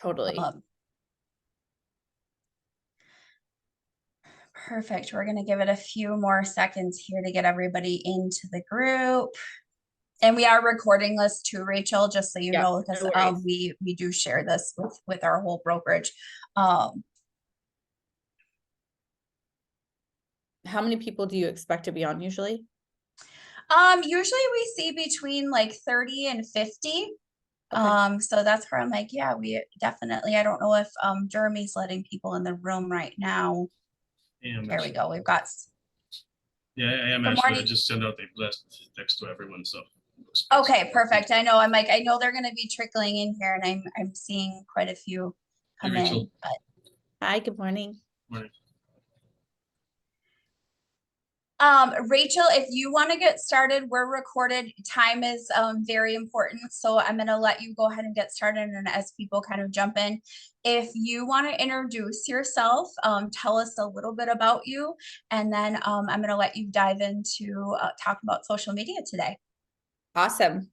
Totally. Perfect. We're going to give it a few more seconds here to get everybody into the group. And we are recording this too, Rachel, just so you know, because No we do share this with our whole brokerage. How many people do you expect to be on usually? Usually we see between like 30 and 50. Okay. So that's where I'm like, yeah, we definitely, I don't know if Jeremy's letting people in the room right now. There we go. We've got Yeah, I am good actually. morning. I just sent out the blast text to everyone, so. Okay, perfect. I know. I'm like, I know they're going to be trickling in here, and I'm seeing quite a few come in. But Hi, good morning. Morning. Rachel, if you want to get started, we're recorded. Time is very important, so I'm going to let you go ahead and get started. And as people kind of jump in, if you want to introduce yourself, tell us a little bit about you, and then I'm going to let you dive into talk about social media today. Awesome.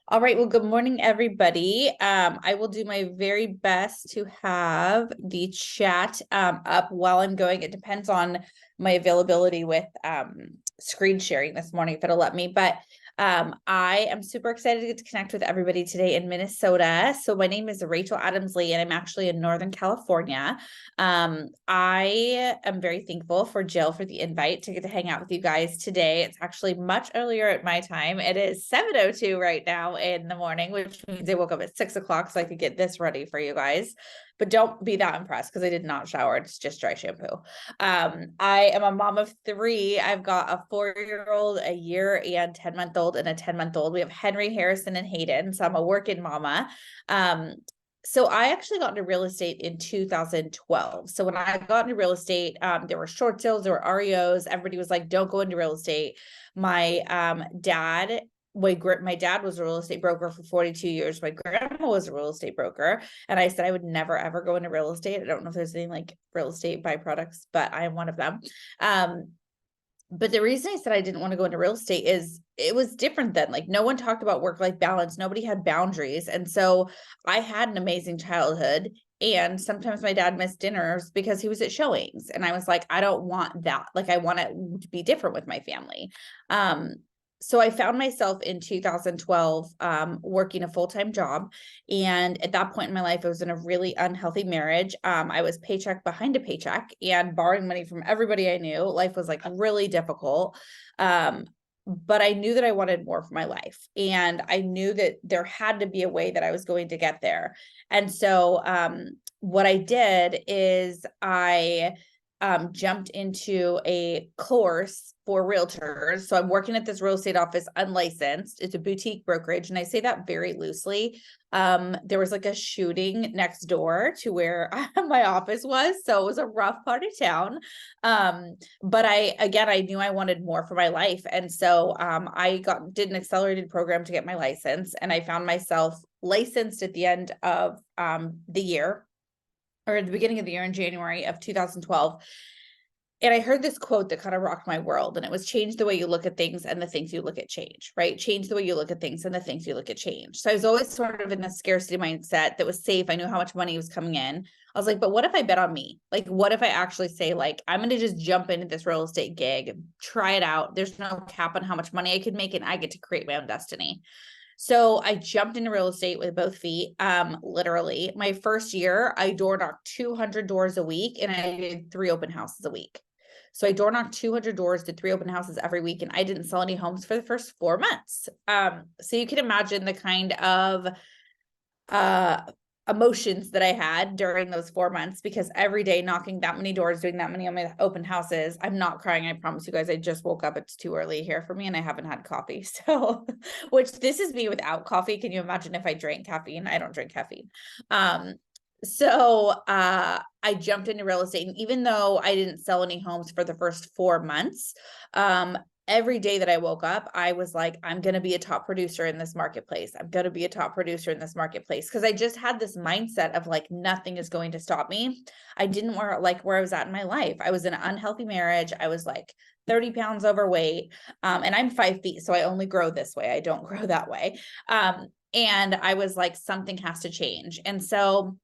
All right. Well, good morning, everybody. I will do my very best to have the chat up while I'm going. It depends on my availability with screen sharing this morning, if it'll let me. But I am super excited to get to connect with everybody today in Minnesota. So my name is Rachel Adamsley, and I'm actually in Northern California. I am very thankful for Jill for the invite to get to hang out with you guys today. It's actually much earlier at my time. It is 7:02 right now in the morning, which means I woke up at 6 o'clock so I could get this ready for you guys. But don't be that impressed because I did not shower. It's just dry shampoo. I am a mom of 3. I've got a 4-year-old, a year and 10-month-old, and a 10-month-old. We have Henry, Harrison, and Hayden. So I'm a working mama. So I actually got into real estate in 2012. So when I got into real estate, there were short sales, there were REOs. Everybody was like, don't go into real estate. My dad was a real estate broker for 42 years. My grandma was a real estate broker. And I said I would never, ever go into real estate. I don't know if there's any like real estate byproducts, but I am one of them. But the reason I said I didn't want to go into real estate is it was different then. Like no one talked about work-life balance. Nobody had boundaries. And so I had an amazing childhood. And sometimes my dad missed dinners because he was at showings. And I was like, I don't want that. Like I want it to be different with my family. So I found myself in 2012 working a full-time job. And at that point in my life, I was in a really unhealthy marriage. I was paycheck behind a paycheck and borrowing money from everybody I knew. Life was like really difficult. But I knew that I wanted more for my life. And I knew that there had to be a way that I was going to get there. And so what I did is I jumped into a course for realtors. So I'm working at this real estate office unlicensed. It's a boutique brokerage. And I say that very loosely. There was like a shooting next door to where my office was. So it was a rough part of town. But I knew I wanted more for my life. And so I did an accelerated program to get my license. And I found myself licensed at the end of the year, or at the beginning of the year in January of 2012. And I heard this quote that kind of rocked my world. And it was change the way you look at things and the things you look at change, right? Change the way you look at things and the things you look at change. So I was always sort of in the scarcity mindset that was safe. I knew how much money was coming in. I was like, but what if I bet on me? Like, what if I actually say like, I'm going to just jump into this real estate gig, try it out. There's no cap on how much money I could make and I get to create my own destiny. So I jumped into real estate with both feet. Literally my first year, I door knocked 200 doors a week and I did 3 open houses a week. So I door knocked 200 doors, did 3 open houses every week. And I didn't sell any homes for the first 4 months. So you can imagine the kind of, emotions that I had during those 4 months, because every day knocking that many doors, doing that many open houses, I'm not crying. I promise you guys, I just woke up. It's too early here for me and I haven't had coffee. So, which this is me without coffee. Can you imagine if I drank caffeine? I don't drink caffeine. So I jumped into real estate, and even though I didn't sell any homes for the first 4 months, every day that I woke up, I was like, I'm going to be a top producer in this marketplace. I'm going to be a top producer in this marketplace. Cause I just had this mindset of like, nothing is going to stop me. I didn't like where I was at in my life. I was in an unhealthy marriage. I was like 30 pounds overweight. And I'm 5 feet. So I only grow this way. I don't grow that way. And I was like, something has to change. And so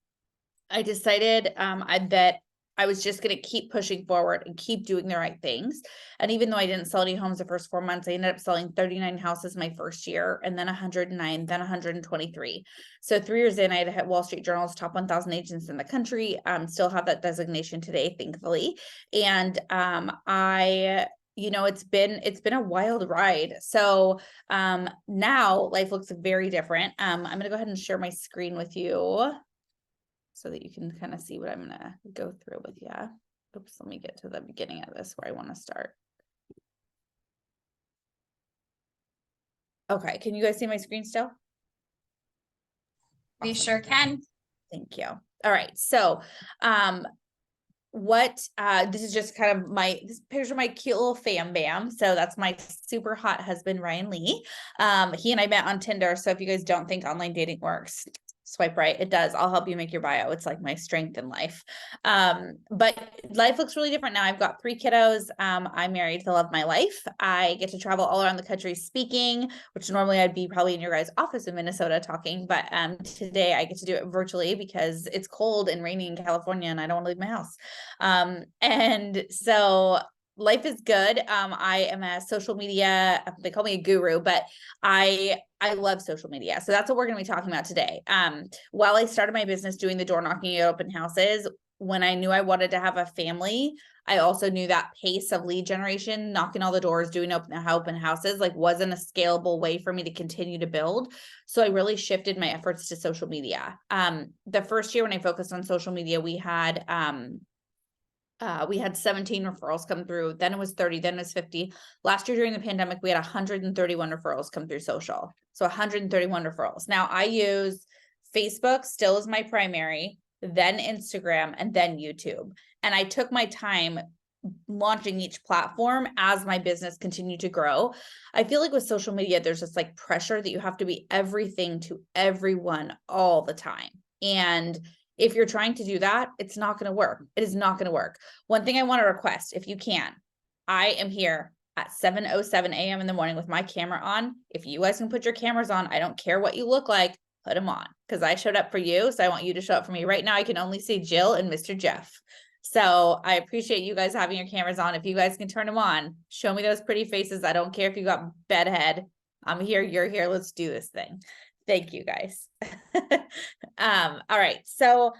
I decided that I was just going to keep pushing forward and keep doing the right things. And even though I didn't sell any homes the first 4 months, I ended up selling 39 houses my first year, and then 109, then 123. So 3 years in, I had hit Wall Street Journal's top 1,000 agents in the country. Still have that designation today, thankfully. And it's been a wild ride. So now life looks very different. I'm going to go ahead and share my screen with you, so that you can kind of see what I'm going to go through with you. Oops, let me get to the beginning of this where I want to start. Okay, can you guys see my screen still? We Awesome. sure can. Thank you. All right, so this is just kind of this picture of my cute little fam bam. So that's my super hot husband, Ryan Lee. He and I met on Tinder. So if you guys don't think online dating works, swipe right. It does. I'll help you make your bio. It's like my strength in life. But life looks really different now. I've got 3 kiddos. I'm married to the love of my life. I get to travel all around the country speaking, which normally I'd be probably in your guys' office in Minnesota talking. But today I get to do it virtually because it's cold and rainy in California and I don't want to leave my house. And so life is good. I am a social media, they call me a guru, but I love social media. So that's what we're going to be talking about today. While I started my business doing the door knocking at open houses, when I knew I wanted to have a family, I also knew that pace of lead generation, knocking all the doors, doing open houses, like wasn't a scalable way for me to continue to build. So I really shifted my efforts to social media. The first year when I focused on social media, we had 17 referrals come through. Then it was 30, then it was 50. Last year during the pandemic, we had 131 referrals come through social. So 131 referrals. Now I use Facebook still as my primary, then Instagram, and then YouTube. And I took my time launching each platform as my business continued to grow. I feel like with social media, there's this like pressure that you have to be everything to everyone all the time. And if you're trying to do that, it's not going to work. It is not going to work. One thing I want to request, if you can, I am here at 7:07 a.m. in the morning with my camera on. If you guys can put your cameras on, I don't care what you look like, put them on, because I showed up for you. So I want you to show up for me. Right now, I can only see Jill and Mr. Jeff. So I appreciate you guys having your cameras on. If you guys can turn them on, show me those pretty faces. I don't care if you got bedhead. I'm here. You're here. Let's do this thing. Thank you guys. All right. So,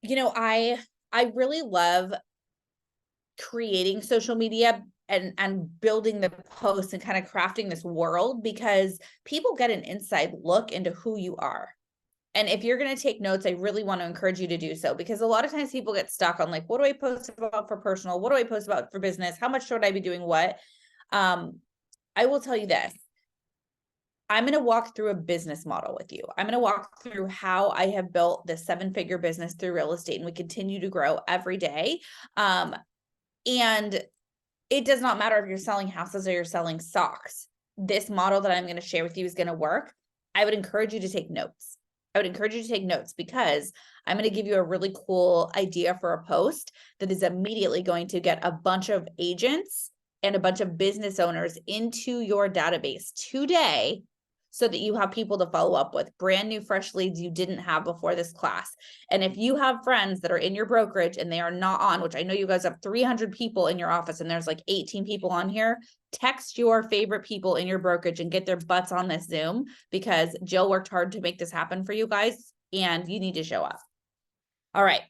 I really love creating social media and building the posts and kind of crafting this world because people get an inside look into who you are. And if you're going to take notes, I really want to encourage you to do so because a lot of times people get stuck on like, what do I post about for personal? What do I post about for business? How much should I be doing what? I will tell you this. I'm going to walk through a business model with you. I'm going to walk through how I have built this 7-figure business through real estate, and we continue to grow every day. And it does not matter if you're selling houses or you're selling socks. This model that I'm going to share with you is going to work. I would encourage you to take notes. Because I'm going to give you a really cool idea for a post that is immediately going to get a bunch of agents and a bunch of business owners into your database today so that you have people to follow up with, brand new, fresh leads you didn't have before this class. And if you have friends that are in your brokerage and they are not on, which I know you guys have 300 people in your office and there's like 18 people on here, text your favorite people in your brokerage and get their butts on this Zoom because Jill worked hard to make this happen for you guys and you need to show up. All right.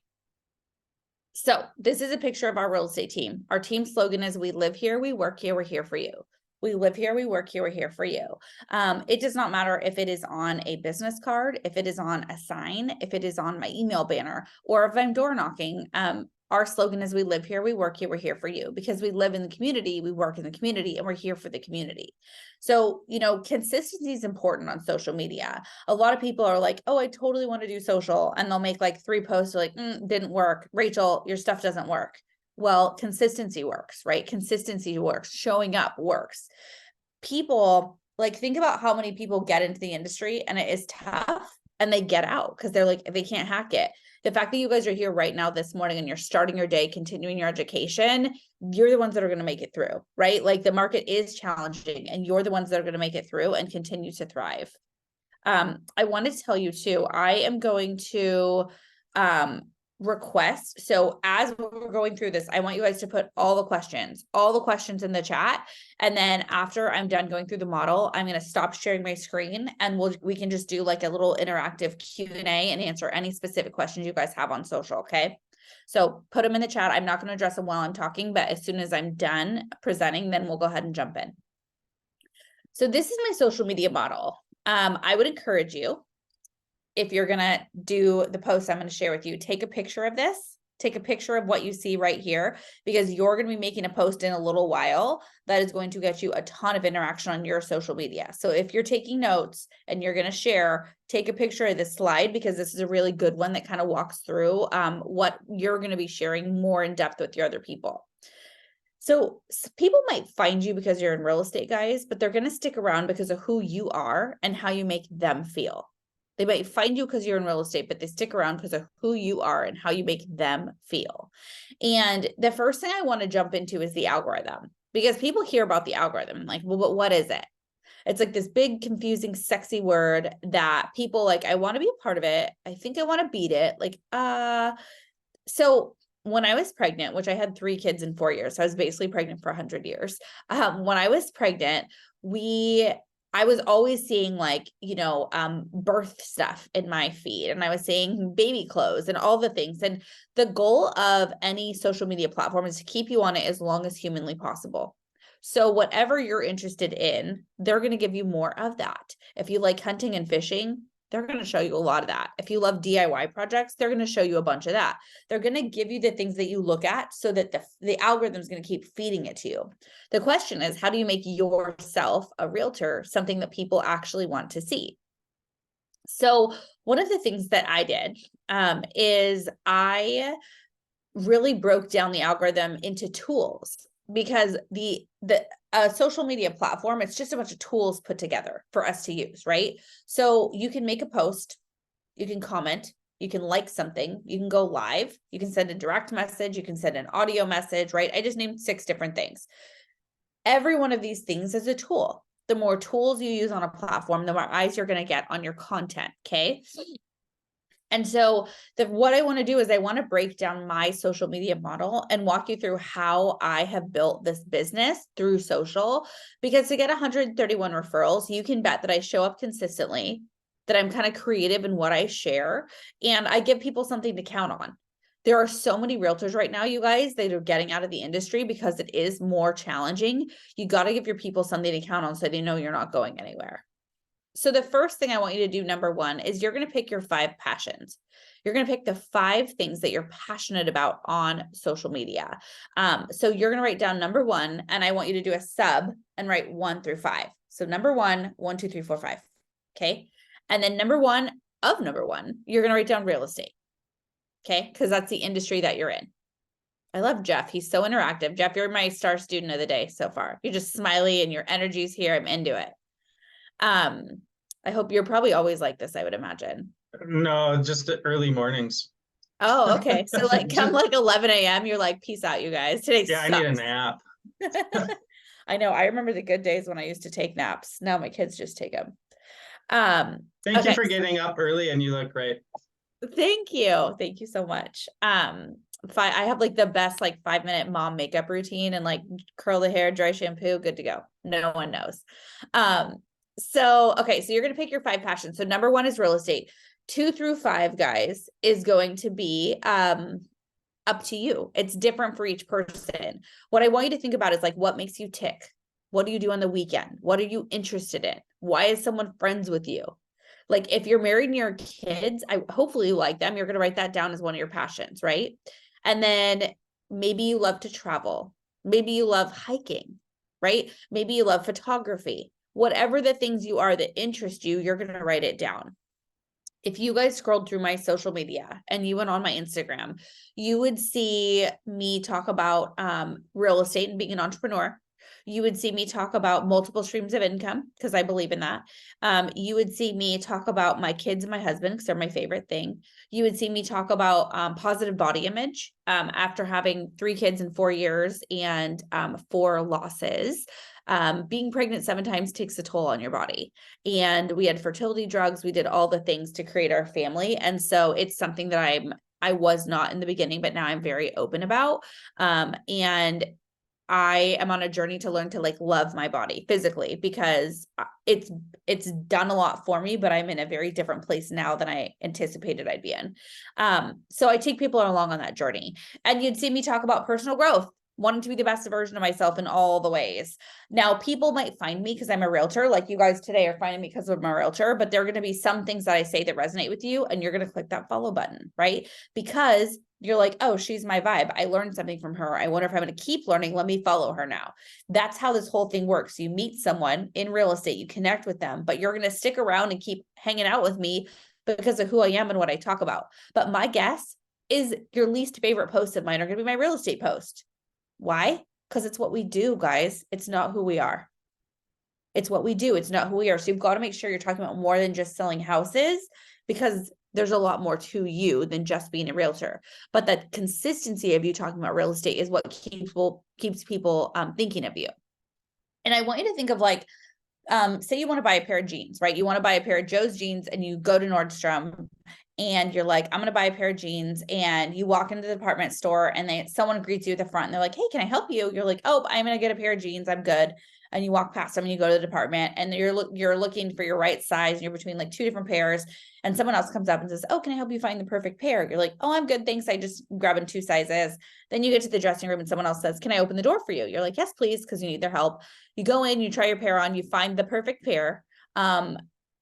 So this is a picture of our real estate team. Our team slogan is, we live here, we work here, we're here for you. We live here, we work here, we're here for you. It does not matter if it is on a business card, if it is on a sign, if it is on my email banner, or if I'm door knocking. Our slogan is, we live here, we work here, we're here for you, because we live in the community, we work in the community, and we're here for the community. So, consistency is important on social media. A lot of people are like, oh, I totally want to do social. And they'll make like 3 posts, like, didn't work. Rachel, your stuff doesn't work. Well, consistency works, right? Consistency works. Showing up works. People, like, think about how many people get into the industry and it is tough and they get out because they're like, they can't hack it. The fact that you guys are here right now this morning and you're starting your day, continuing your education, you're the ones that are going to make it through, right? Like, the market is challenging and you're the ones that are going to make it through and continue to thrive. I want to tell you too, I am going to request. So as we're going through this, I want you guys to put all the questions in the chat. And then after I'm done going through the model, I'm going to stop sharing my screen and we can just do like a little interactive Q&A and answer any specific questions you guys have on social. Okay. So put them in the chat. I'm not going to address them while I'm talking, but as soon as I'm done presenting, then we'll go ahead and jump in. So this is my social media model. I would encourage you, if you're going to do the post I'm going to share with you, take a picture of this, take a picture of what you see right here, because you're going to be making a post in a little while that is going to get you a ton of interaction on your social media. So if you're taking notes and you're going to share, take a picture of this slide, because this is a really good one that kind of walks through what you're going to be sharing more in depth with your other people. So people might find you because you're in real estate, guys, but they're going to stick around because of who you are and how you make them feel. They might find you because you're in real estate, but they stick around because of who you are and how you make them feel. And the first thing I want to jump into is the algorithm, because people hear about the algorithm and like, well, but what is it? It's like this big, confusing, sexy word that people like, I want to be a part of it. I think I want to beat it. Like, so when I was pregnant, which I had 3 kids in 4 years, so I was basically pregnant for 100 years. When I was pregnant, I was always seeing like, birth stuff in my feed, and I was seeing baby clothes and all the things. And the goal of any social media platform is to keep you on it as long as humanly possible. So whatever you're interested in, they're going to give you more of that. If you like hunting and fishing, they're going to show you a lot of that. If you love DIY projects, they're going to show you a bunch of that. They're going to give you the things that you look at so that the algorithm is going to keep feeding it to you. The question is, how do you make yourself, a realtor, something that people actually want to see? So one of the things that I did is I really broke down the algorithm into tools, because the social media platform, it's just a bunch of tools put together for us to use, right? So you can make a post, you can comment, you can like something, you can go live, you can send a direct message, you can send an audio message, right? I just named 6 different things. Every one of these things is a tool. The more tools you use on a platform, the more eyes you're going to get on your content, okay? And so what I want to do is I want to break down my social media model and walk you through how I have built this business through social, because to get 131 referrals, you can bet that I show up consistently, that I'm kind of creative in what I share, and I give people something to count on. There are so many realtors right now, you guys, that are getting out of the industry because it is more challenging. You got to give your people something to count on so they know you're not going anywhere. So the first thing I want you to do, number 1, is you're going to pick your 5 passions. You're going to pick the 5 things that you're passionate about on social media. So you're going to write down number 1, and I want you to do a sub and write 1 through 5. So number 1, 1, 2, 3, 4, 5. Okay. And then number 1 of number 1, you're going to write down real estate. Okay. Because that's the industry that you're in. I love Jeff. He's so interactive. Jeff, you're my star student of the day so far. You're just smiley and your energy's here. I'm into it. I hope you're probably always like this, I would imagine. No, just early mornings. Oh, okay. So like come like 11 a.m. you're like, peace out, you guys. Today Yeah, sucks. I need a nap. I know. I remember the good days when I used to take naps. Now my kids just take them. Thank you for getting up early, and you look great. Thank you. Thank you so much. I have like the best like 5-minute mom makeup routine, and like curl the hair, dry shampoo, good to go. No one knows. So you're going to pick your 5 passions. So number 1 is real estate. 2 through 5, guys, is going to be up to you. It's different for each person. What I want you to think about is like, what makes you tick? What do you do on the weekend? What are you interested in? Why is someone friends with you? Like if you're married and your kids, hopefully you like them. You're going to write that down as one of your passions, right? And then maybe you love to travel. Maybe you love hiking, right? Maybe you love photography. Whatever the things you are that interest you, you're going to write it down. If you guys scrolled through my social media and you went on my Instagram, you would see me talk about real estate and being an entrepreneur. You would see me talk about multiple streams of income, because I believe in that. You would see me talk about my kids and my husband, because they're my favorite thing. You would see me talk about positive body image after having 3 kids in 4 years and 4 losses. Being pregnant 7 times takes a toll on your body. And we had fertility drugs. We did all the things to create our family. And so it's something that I'm I was not in the beginning, but now I'm very open about. And I am on a journey to learn to like love my body physically, because it's done a lot for me, but I'm in a very different place now than I anticipated I'd be in. So I take people along on that journey, and you'd see me talk about personal growth, wanting to be the best version of myself in all the ways. Now, people might find me because I'm a realtor, like you guys today are finding me because I'm a realtor, but there are going to be some things that I say that resonate with you, and you're going to click that follow button, right? Because you're like, oh, she's my vibe. I learned something from her. I wonder if I'm going to keep learning. Let me follow her now. That's how this whole thing works. You meet someone in real estate, you connect with them, but you're going to stick around and keep hanging out with me because of who I am and what I talk about. But my guess is your least favorite posts of mine are going to be my real estate post. Why? Because it's what we do, guys. It's not who we are. It's what we do. It's not who we are. So you've got to make sure you're talking about more than just selling houses, because there's a lot more to you than just being a realtor. But that consistency of you talking about real estate is what keeps people thinking of you. And I want you to think of like, say you want to buy a pair of jeans, right? You want to buy a pair of Joe's jeans, and you go to Nordstrom and you're like, I'm going to buy a pair of jeans, and you walk into the department store and someone greets you at the front and they're like, hey, can I help you? You're like, oh, I'm going to get a pair of jeans. I'm good. And you walk past them and you go to the department and you're looking for your right size, and you're between like two different pairs, and someone else comes up and says, oh, can I help you find the perfect pair? You're like, oh, I'm good. Thanks. I just grabbing two sizes. Then you get to the dressing room and someone else says, can I open the door for you? You're like, yes, please. Cause you need their help. You go in, you try your pair on, you find the perfect pair.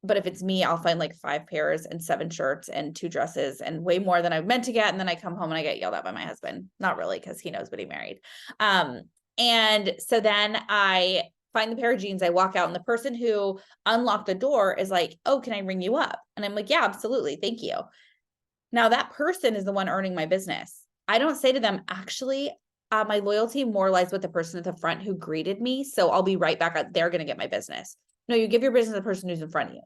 But if it's me, I'll find like 5 pairs and 7 shirts and 2 dresses and way more than I meant to get. And then I come home and I get yelled at by my husband. Not really, because he knows what he married. And so then I find the pair of jeans, I walk out, and the person who unlocked the door is like, oh, can I ring you up? And I'm like, yeah, absolutely. Thank you. Now that person is the one earning my business. I don't say to them, actually, my loyalty more lies with the person at the front who greeted me. So I'll be right back up. They're going to get my business. No, you give your business to the person who's in front of you.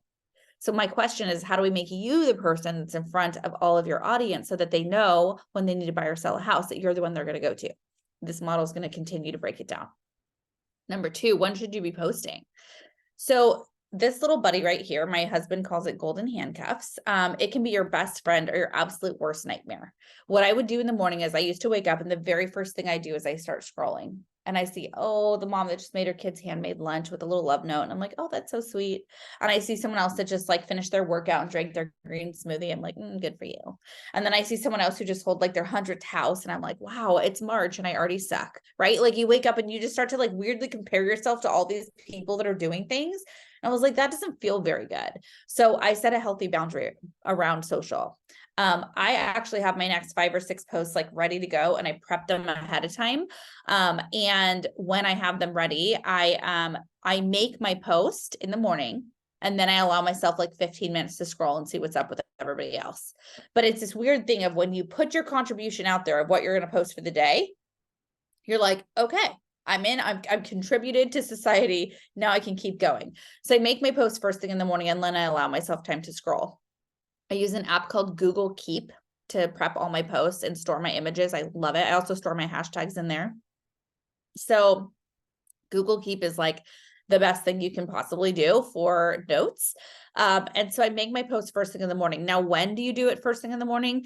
So my question is, how do we make you the person that's in front of all of your audience so that they know when they need to buy or sell a house that you're the one they're going to go to? This model is going to continue to break it down. Number 2, when should you be posting? So this little buddy right here, my husband calls it golden handcuffs. It can be your best friend or your absolute worst nightmare. What I would do in the morning is I used to wake up, and the very first thing I do is I start scrolling, and I see, oh, the mom that just made her kids handmade lunch with a little love note. And I'm like, oh, that's so sweet. And I see someone else that just like finished their workout and drank their green smoothie. I'm like, good for you. And then I see someone else who just hold like their 100th house. And I'm like, wow, it's March and I already suck, right? Like you wake up and you just start to like weirdly compare yourself to all these people that are doing things. And I was like, that doesn't feel very good. So I set a healthy boundary around social. I actually have my next 5 or 6 posts like ready to go, and I prep them ahead of time. And when I have them ready, I make my post in the morning, and then I allow myself like 15 minutes to scroll and see what's up with everybody else. But it's this weird thing of when you put your contribution out there of what you're going to post for the day, you're like, okay, I've contributed to society. Now I can keep going. So I make my post first thing in the morning, and then I allow myself time to scroll. I use an app called Google Keep to prep all my posts and store my images. I love it. I also store my hashtags in there. So Google Keep is like the best thing you can possibly do for notes. And so I make my posts first thing in the morning. Now, when do you do it first thing in the morning?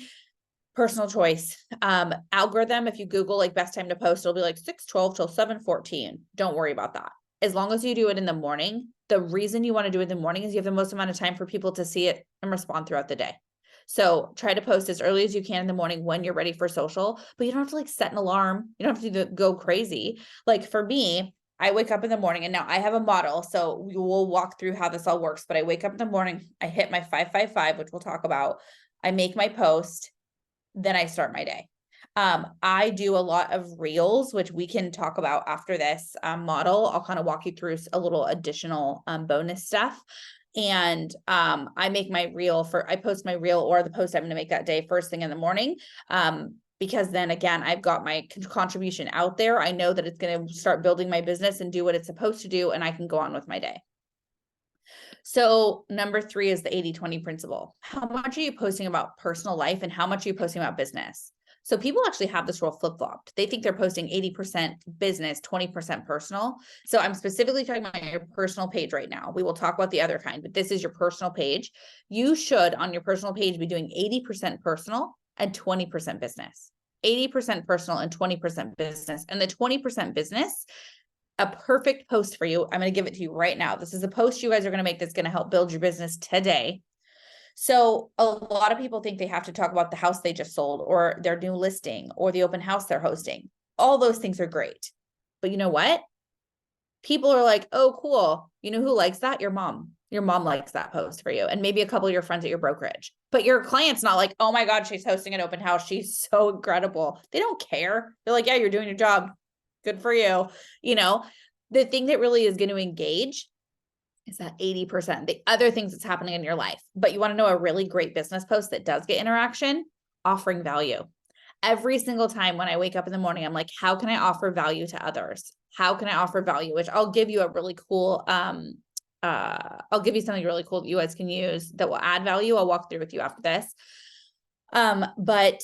Personal choice. Algorithm, if you Google like best time to post, it'll be like 6:12 till 7:14. Don't worry about that. As long as you do it in the morning, the reason you want to do it in the morning is you have the most amount of time for people to see it and respond throughout the day. So try to post as early as you can in the morning when you're ready for social, but you don't have to like set an alarm. You don't have to go crazy. Like for me, I wake up in the morning, and now I have a model. So we will walk through how this all works, but I wake up in the morning, I hit my 555, which we'll talk about. I make my post, then I start my day. I do a lot of reels, which we can talk about after this model. I'll kind of walk you through a little additional bonus stuff. And I make my reel I post my reel or the post I'm going to make that day first thing in the morning. Because then again, I've got my contribution out there. I know that it's going to start building my business and do what it's supposed to do, and I can go on with my day. So number 3 is the 80-20 principle. How much are you posting about personal life and how much are you posting about business? So people actually have this role flip-flopped. They think they're posting 80% business, 20% personal. So I'm specifically talking about your personal page right now. We will talk about the other kind, but this is your personal page. You should, on your personal page, be doing 80% personal and 20% business. 80% personal and 20% business. And the 20% business, a perfect post for you. I'm going to give it to you right now. This is a post you guys are going to make that's going to help build your business today. So a lot of people think they have to talk about the house they just sold or their new listing or the open house they're hosting. All those things are great. But you know what? People are like, oh, cool. You know who likes that? Your mom. Your mom likes that post for you. And maybe a couple of your friends at your brokerage. But your client's not like, oh my God, she's hosting an open house. She's so incredible. They don't care. They're like, yeah, you're doing your job. Good for you. You know, the thing that really is going to engage is that 80%, the other things that's happening in your life. But you want to know a really great business post that does get interaction? Offering value. Every single time when I wake up in the morning, I'm like, how can I offer value to others? How can I offer value? Which I'll give you a really cool, I'll give you something really cool that you guys can use that will add value. I'll walk through with you after this. But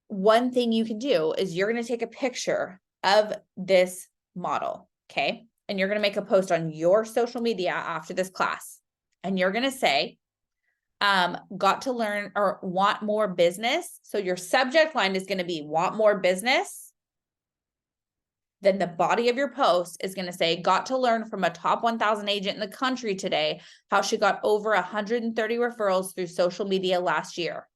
one thing you can do is you're going to take a picture of this model. Okay. And you're going to make a post on your social media after this class. And you're going to say, got to learn or want more business. So your subject line is going to be want more business. Then the body of your post is going to say, got to learn from a top 1,000 agent in the country today, how she got over 130 referrals through social media last year.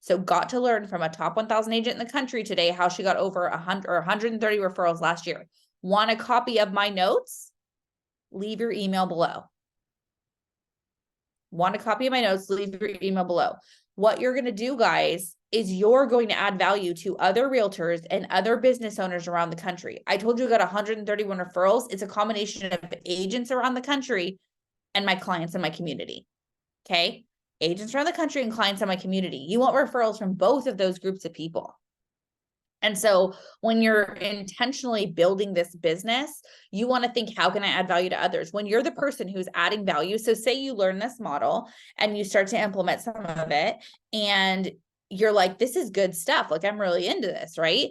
So got to learn from a top 1,000 agent in the country today, how she got over 100 or 130 referrals last year. Want a copy of my notes? Leave your email below. Want a copy of my notes? Leave your email below. What you're going to do, guys, is you're going to add value to other realtors and other business owners around the country. I told you I got 131 referrals. It's a combination of agents around the country and my clients in my community. Okay. Agents around the country and clients in my community. You want referrals from both of those groups of people. And so when you're intentionally building this business, you want to think, how can I add value to others? When you're the person who's adding value, so say you learn this model and you start to implement some of it and you're like, this is good stuff. Like, I'm really into this, right?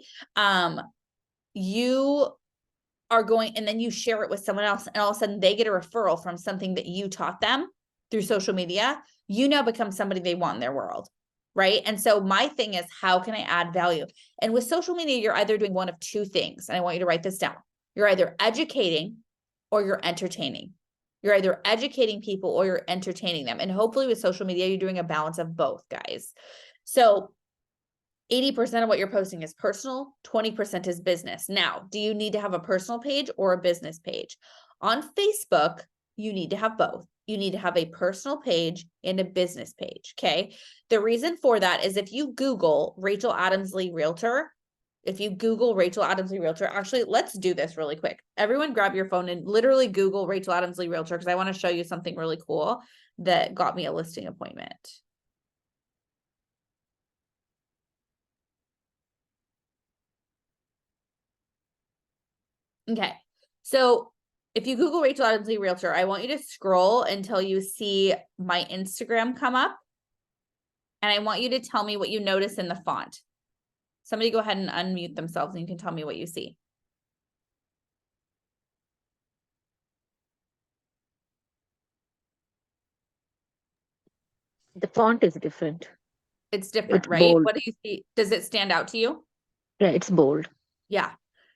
You are going, and then you share it with someone else and all of a sudden they get a referral from something that you taught them through social media. You now become somebody they want in their world. Right. And so my thing is, how can I add value? And with social media, you're either doing one of two things. And I want you to write this down. You're either educating or you're entertaining. You're either educating people or you're entertaining them. And hopefully with social media, you're doing a balance of both, guys. So 80% of what you're posting is personal, 20% is business. Now, do you need to have a personal page or a business page? On Facebook, you need to have both. You need to have a personal page and a business page. Okay. The reason for that is if you Google Rachel Adamsley Realtor, actually, let's do this really quick. Everyone grab your phone and literally Google Rachel Adamsley Realtor, because I want to show you something really cool that got me a listing appointment. Okay. So if you Google Rachel Adamsley Realtor, I want you to scroll until you see my Instagram come up. And I want you to tell me what you notice in the font. Somebody go ahead and unmute themselves and you can tell me what you see. The font is different. It's different, It's right? bold. What do you see? Does it stand out to you? Yeah, it's bold. Yeah.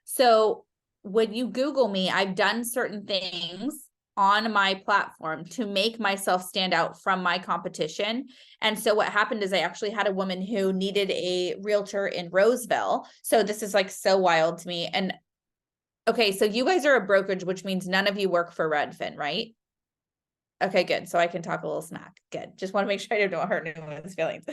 So when you Google me, I've done certain things on my platform to make myself stand out from my competition. And so what happened is I actually had a woman who needed a realtor in Roseville. So this is like so wild to me. And okay, so you guys are a brokerage, which means none of you work for Redfin, right? Okay, good. So I can talk a little smack. Good. Just want to make sure I don't hurt anyone's feelings.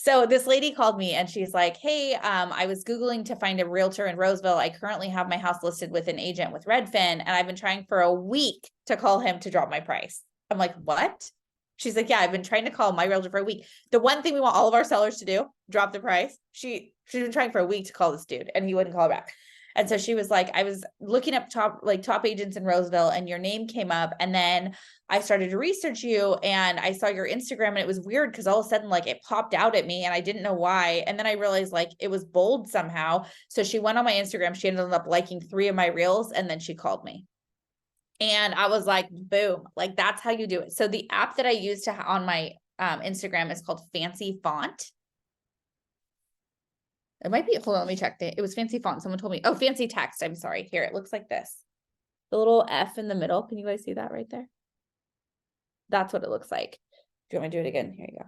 So this lady called me and she's like, hey, I was Googling to find a realtor in Roseville. I currently have my house listed with an agent with Redfin, and I've been trying for a week to call him to drop my price. I'm like, what? She's like, yeah, I've been trying to call my realtor for a week. The one thing we want all of our sellers to do, drop the price. She's been trying for a week to call this dude and he wouldn't call her back. And so she was like, I was looking up top agents in Roseville and your name came up. And then I started to research you and I saw your Instagram and it was weird because all of a sudden like it popped out at me and I didn't know why. And then I realized like it was bold somehow. So she went on my Instagram. She ended up liking 3 of my reels and then she called me. And I was like, boom, like that's how you do it. So the app that I use on my Instagram is called Fancy Font. It might be, hold on, let me check. It was fancy font. Someone told me, oh, fancy text. I'm sorry. Here, it looks like this. The little F in the middle. Can you guys see that right there? That's what it looks like. Do you want me to do it again? Here you go.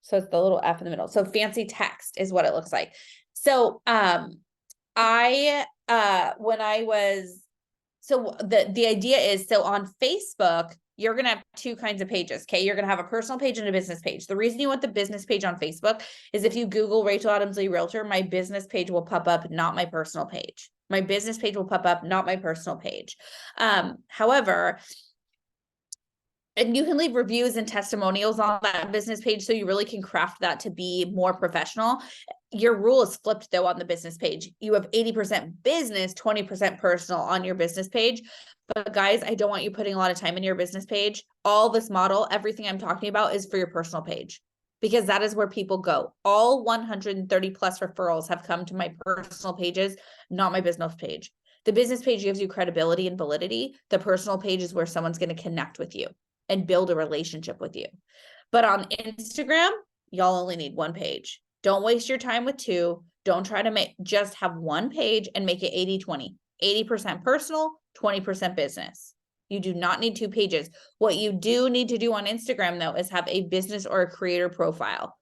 So it's the little F in the middle. So fancy text is what it looks like. So, the idea is, so on Facebook, you're going to have two kinds of pages. Okay. You're going to have a personal page and a business page. The reason you want the business page on Facebook is if you Google Rachel Adamsley Realtor, my business page will pop up, not my personal page. My business page will pop up, not my personal page. However, and you can leave reviews and testimonials on that business page, so you really can craft that to be more professional. Your rule is flipped though on the business page. You have 80% business, 20% personal on your business page. But guys, I don't want you putting a lot of time in your business page. All this model, everything I'm talking about is for your personal page, because that is where people go. All 130 plus referrals have come to my personal pages, not my business page. The business page gives you credibility and validity. The personal page is where someone's going to connect with you and build a relationship with you. But on Instagram, y'all only need one page. Don't waste your time with two. Don't try to just have one page and make it 80-20. 80% personal, 20% business. You do not need two pages. What you do need to do on Instagram though is have a business or a creator profile.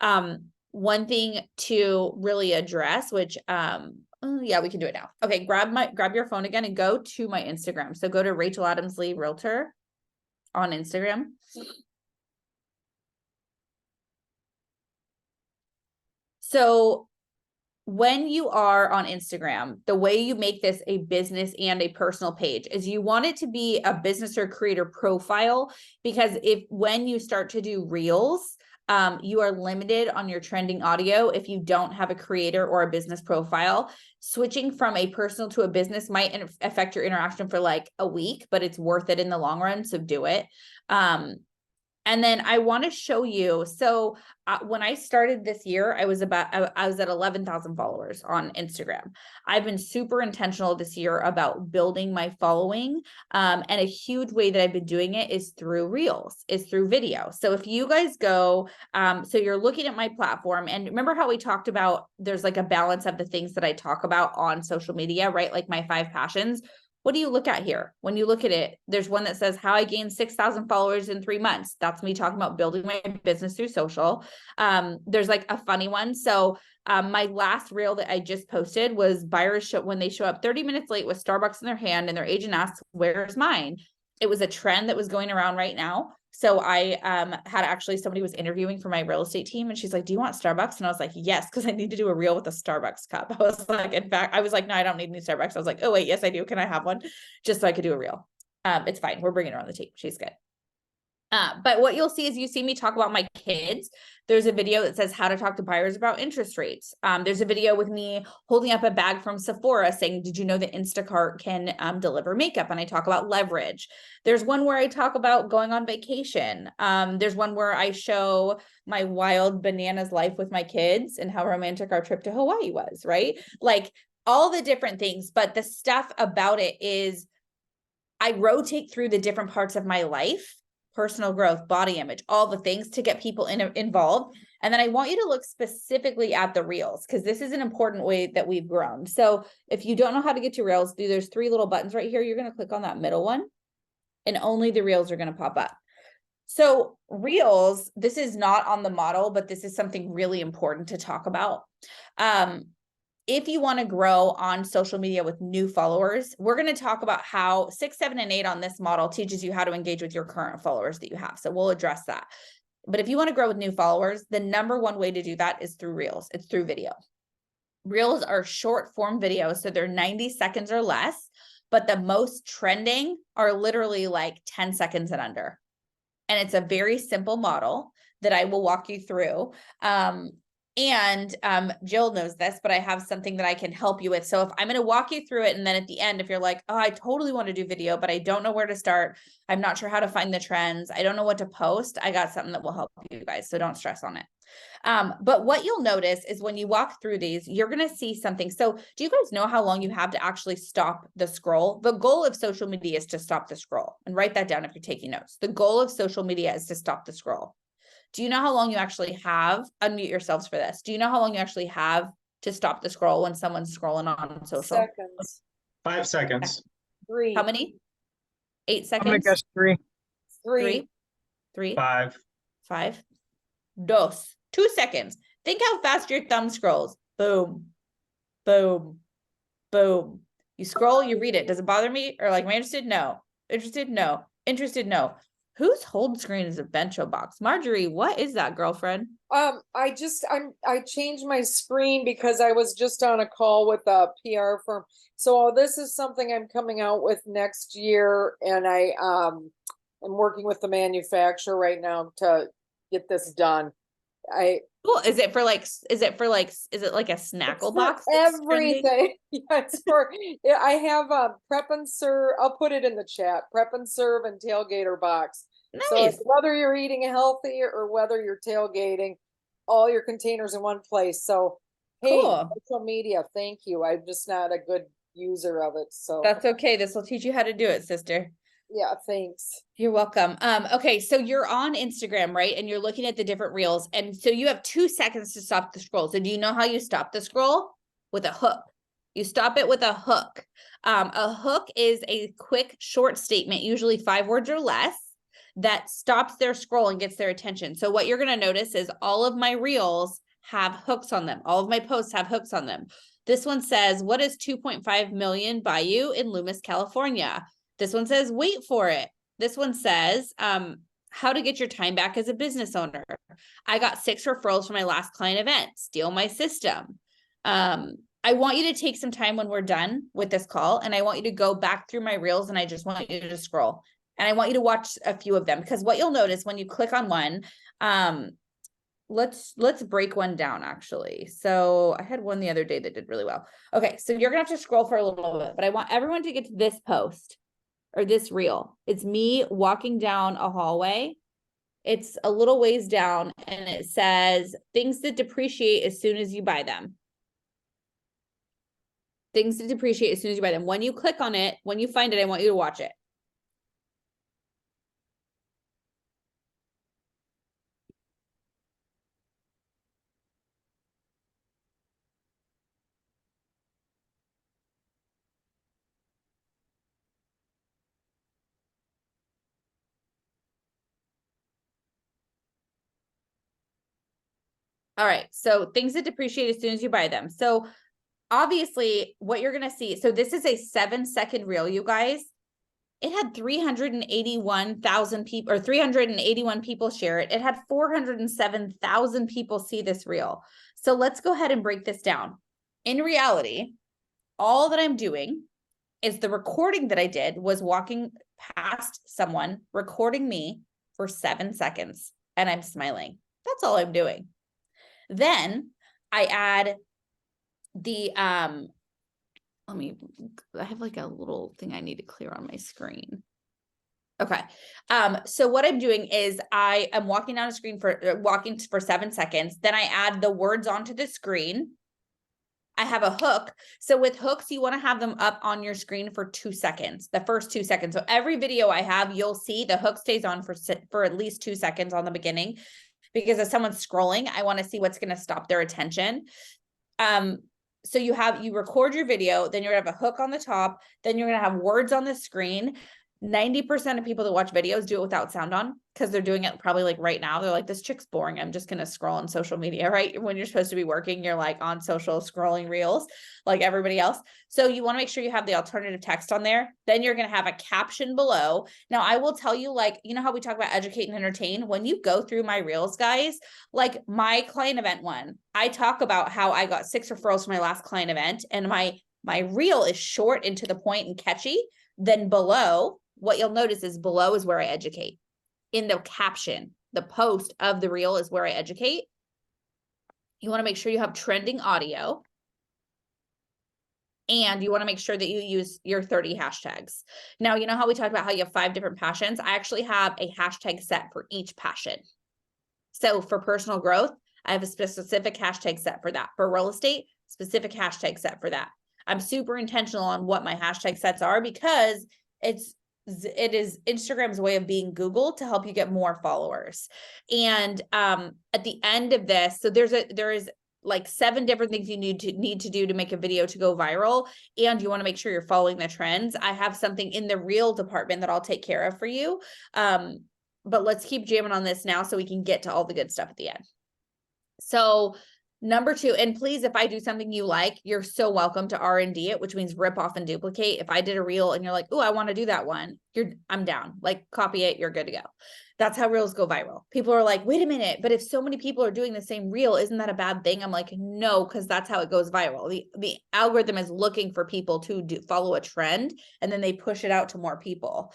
One thing to really address, which yeah, we can do it now. Okay, grab your phone again and go to my Instagram. So go to Rachel Adamsley Realtor on Instagram. So when you are on Instagram, the way you make this a business and a personal page is you want it to be a business or creator profile, because when you start to do reels, you are limited on your trending audio if you don't have a creator or a business profile. Switching from a personal to a business might affect your interaction for like a week, but it's worth it in the long run. So do it. And then I want to show you. So when I started this year, I was at 11,000 followers on Instagram. I've been super intentional this year about building my following. And a huge way that I've been doing it is through reels, is through video. So if you guys go, so you're looking at my platform, and remember how we talked about, there's like a balance of the things that I talk about on social media, right? Like my 5 passions. What do you look at here? When you look at it, there's one that says how I gained 6,000 followers in 3 months. That's me talking about building my business through social. There's like a funny one. So my last reel that I just posted was buyers when they show up 30 minutes late with Starbucks in their hand and their agent asks, where's mine? It was a trend that was going around right now. So I had actually, somebody was interviewing for my real estate team, and she's like, do you want Starbucks? And I was like, yes, because I need to do a reel with a Starbucks cup. I was like, in fact, I was like, no, I don't need any Starbucks. I was like, oh wait, yes, I do. Can I have one? Just so I could do a reel. It's fine. We're bringing her on the team. She's good. But what you'll see is you see me talk about my kids. There's a video that says how to talk to buyers about interest rates. There's a video with me holding up a bag from Sephora saying, did you know that Instacart can deliver makeup? And I talk about leverage. There's one where I talk about going on vacation. There's one where I show my wild bananas life with my kids and how romantic our trip to Hawaii was, right? Like all the different things, but the stuff about it is I rotate through the different parts of my life. Personal growth, body image, all the things to get people involved. And then I want you to look specifically at the reels, because this is an important way that we've grown. So if you don't know how to get to reels, there's 3 little buttons right here. You're going to click on that middle one and only the reels are going to pop up. So reels, this is not on the model, but this is something really important to talk about. If you want to grow on social media with new followers, we're going to talk about how 6, 7, and 8 on this model teaches you how to engage with your current followers that you have. So we'll address that. But if you want to grow with new followers, the number one way to do that is through reels. It's through video. Reels are short form videos, so they're 90 seconds or less, but the most trending are literally like 10 seconds and under. And it's a very simple model that I will walk you through. And Jill knows this, but I have something that I can help you with. So if I'm going to walk you through it, and then at the end, if you're like, oh, I totally want to do video, but I don't know where to start, I'm not sure how to find the trends, I don't know what to post, I got something that will help you guys. So don't stress on it. But what you'll notice is when you walk through these, you're going to see something. So do you guys know how long you have to actually stop the scroll? The goal of social media is to stop the scroll, and write that down if you're taking notes. The goal of social media is to stop the scroll. Do you know how long you actually have? Unmute yourselves for this. Do you know how long you actually have to stop the scroll when someone's scrolling on social? Seconds. 5 seconds. 3. How many? 8 I'm gonna seconds? guess 3. 3. 3, 5. 5, dos, 2 seconds. Think how fast your thumb scrolls. Boom, boom, boom. You scroll, you read it. Does it bother me? Or like, am I interested? No. Interested? No. Interested? No. Whose hold screen is a bento box? Marjorie, what is that, girlfriend? I changed my screen because I was just on a call with a PR firm. So this is something I'm coming out with next year, and I'm working with the manufacturer right now to get this done. Cool. Is it like is it like a It's snackle for box? that's trending? everything. Yeah, it's for. Yeah, I have prep and serve. I'll put it in the chat. Prep and serve and tailgater box. So Nice. whether you're eating healthy or whether you're tailgating, all your containers in one place. So hey, Cool. social media, thank you. I'm just not a good user of it. So That's okay. This will teach you how to do it, sister. yeah, thanks. You're welcome. Okay, so you're on Instagram, right? And you're looking at the different reels. And so you have 2 seconds to stop the scroll. So do you know how you stop the scroll? With a hook. You stop it with a hook. A hook is a quick, short statement, usually 5 words or less, that stops their scroll and gets their attention. So what you're going to notice is all of my reels have hooks on them. All of my posts have hooks on them. This one says, what is 2.5 million buy you in Loomis, California? This one says, wait for it. This one says, how to get your time back as a business owner. I got 6 referrals from my last client event. Steal my system. I want you to take some time when we're done with this call, and I want you to go back through my reels, and I just want you to scroll. And I want you to watch a few of them, because what you'll notice when you click on one, let's break one down actually. So I had one the other day that did really well. Okay, so you're gonna have to scroll for a little bit, but I want everyone to get to this post or this reel. It's me walking down a hallway. It's a little ways down, and it says things that depreciate as soon as you buy them. Things that depreciate as soon as you buy them. When you click on it, when you find it, I want you to watch it. All right, so things that depreciate as soon as you buy them. So obviously what you're going to see, so this is a 7-second reel, you guys. It had 381,000 people, or 381 people share it. It had 407,000 people see this reel. So let's go ahead and break this down. In reality, all that I'm doing is the recording that I did was walking past someone, recording me for 7 seconds, and I'm smiling. That's all I'm doing. Then I add the, I have like a little thing I need to clear on my screen. Okay. So what I'm doing is I am walking down a screen walking for 7 seconds. Then I add the words onto the screen. I have a hook. So with hooks, you want to have them up on your screen for 2 seconds, the first 2 seconds. So every video I have, you'll see the hook stays on for at least 2 seconds on the beginning, because if someone's scrolling, I want to see what's going to stop their attention. So you record your video, then you're gonna have a hook on the top, then you're gonna have words on the screen. 90% of people that watch videos do it without sound on, because they're doing it probably like right now. They're like, this chick's boring. I'm just going to scroll on social media, right? When you're supposed to be working, you're like on social scrolling reels like everybody else. So you want to make sure you have the alternative text on there. Then you're going to have a caption below. Now I will tell you, like, you know how we talk about educate and entertain? When you go through my reels, guys, like my client event one, I talk about how I got 6 referrals from my last client event, and my reel is short and to the point and catchy. Then below, what you'll notice is below is where I educate. In the caption, the post of the reel is where I educate. You want to make sure you have trending audio. And you want to make sure that you use your 30 hashtags. Now, you know how we talked about how you have 5 different passions? I actually have a hashtag set for each passion. So for personal growth, I have a specific hashtag set for that. For real estate, specific hashtag set for that. I'm super intentional on what my hashtag sets are, because it is Instagram's way of being Google to help you get more followers. And at the end of this, so there is like 7 different things you need to do to make a video to go viral, and you want to make sure you're following the trends. I have something in the reel department that I'll take care of for you. But let's keep jamming on this now so we can get to all the good stuff at the end. So number 2, and please, if I do something you like, you're so welcome to R&D it, which means rip off and duplicate. If I did a reel and you're like, oh, I want to do that one, I'm down. Like, copy it, you're good to go. That's how reels go viral. People are like, wait a minute, but if so many people are doing the same reel, isn't that a bad thing? I'm like, no, because that's how it goes viral. The algorithm is looking for people to follow a trend, and then they push it out to more people.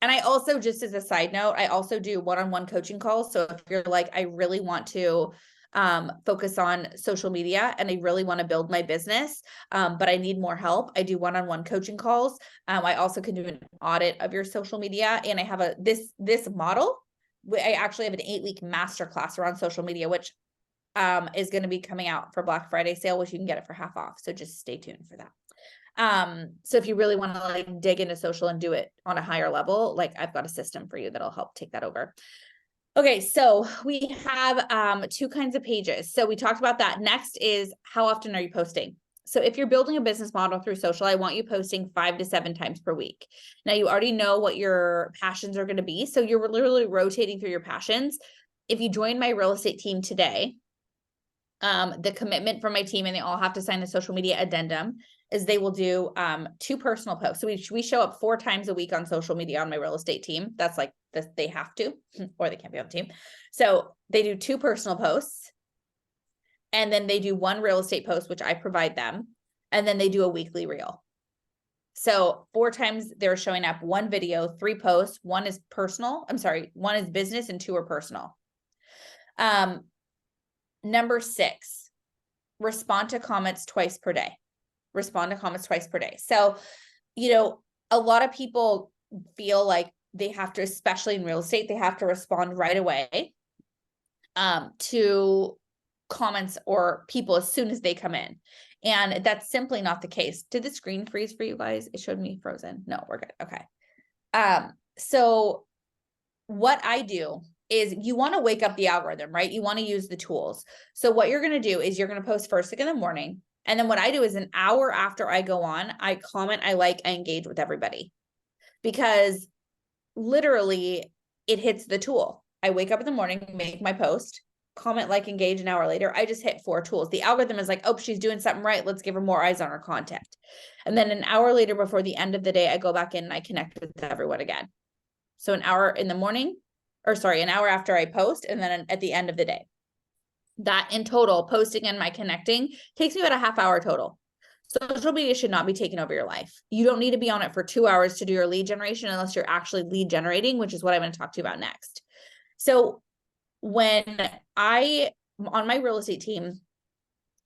And I also, just as a side note, I also do one-on-one coaching calls. So if you're like, I really want to focus on social media and I really want to build my business, but I need more help, I do one-on-one coaching calls. I also can do an audit of your social media, and I have this model. I actually have an 8-week masterclass around social media, which is going to be coming out for Black Friday sale, which you can get it for half off. So just stay tuned for that. So if you really want to like dig into social and do it on a higher level, like I've got a system for you that'll help take that over. Okay, so we have 2 kinds of pages. So we talked about that. Next is, how often are you posting? So if you're building a business model through social, I want you posting 5 to 7 times per week. Now you already know what your passions are going to be. So you're literally rotating through your passions. If you join my real estate team today, the commitment from my team, and they all have to sign the social media addendum, is they will do 2 personal posts. So we show up 4 times a week on social media on my real estate team. That's like this, they have to, or they can't be on the team. So they do 2 personal posts, and then they do 1 real estate post, which I provide them, and then they do a weekly reel. So 4 times they're showing up, 1 video, 3 posts, 1 is personal. I'm sorry, 1 is business and 2 are personal. Number 6, respond to comments twice per day. Respond to comments twice per day. So, you know, a lot of people feel like they have to, especially in real estate, they have to respond right away to comments or people as soon as they come in. And that's simply not the case. Did the screen freeze for you guys? It showed me frozen. No, we're good. Okay. So what I do is, you want to wake up the algorithm, right? You want to use the tools. So what you're going to do is you're going to post first thing in the morning. And then what I do is, an hour after I go on, I comment, I like, I engage with everybody, because literally it hits the tool. I wake up in the morning, make my post, comment, like, engage. An hour later, I just hit 4 tools. The algorithm is like, oh, she's doing something right. Let's give her more eyes on her content. And then an hour later, before the end of the day, I go back in and I connect with everyone again. So an hour in the morning, or sorry, an hour after I post, and then at the end of the day. That in total, posting and my connecting takes me about a half hour total. Social media should not be taking over your life. You don't need to be on it for 2 hours to do your lead generation, unless you're actually lead generating, which is what I'm going to talk to you about next. So when on my real estate team,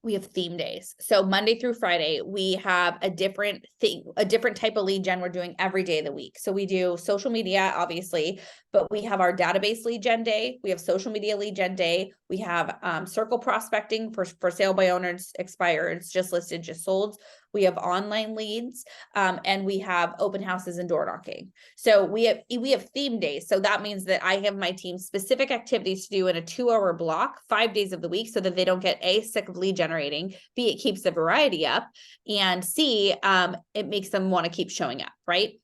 we have theme days. So Monday through Friday, we have a different thing, a different type of lead gen we're doing every day of the week. So we do social media, obviously, but we have our database lead gen day. We have social media lead gen day. We have circle prospecting for sale by owners, expired, just listed, just sold. We have online leads, and we have open houses and door knocking. So we have theme days. So that means that I have my team specific activities to do in a 2-hour block, 5 days of the week, so that they don't get A, sick of lead generating, B, it keeps the variety up, and C, it makes them want to keep showing up, right?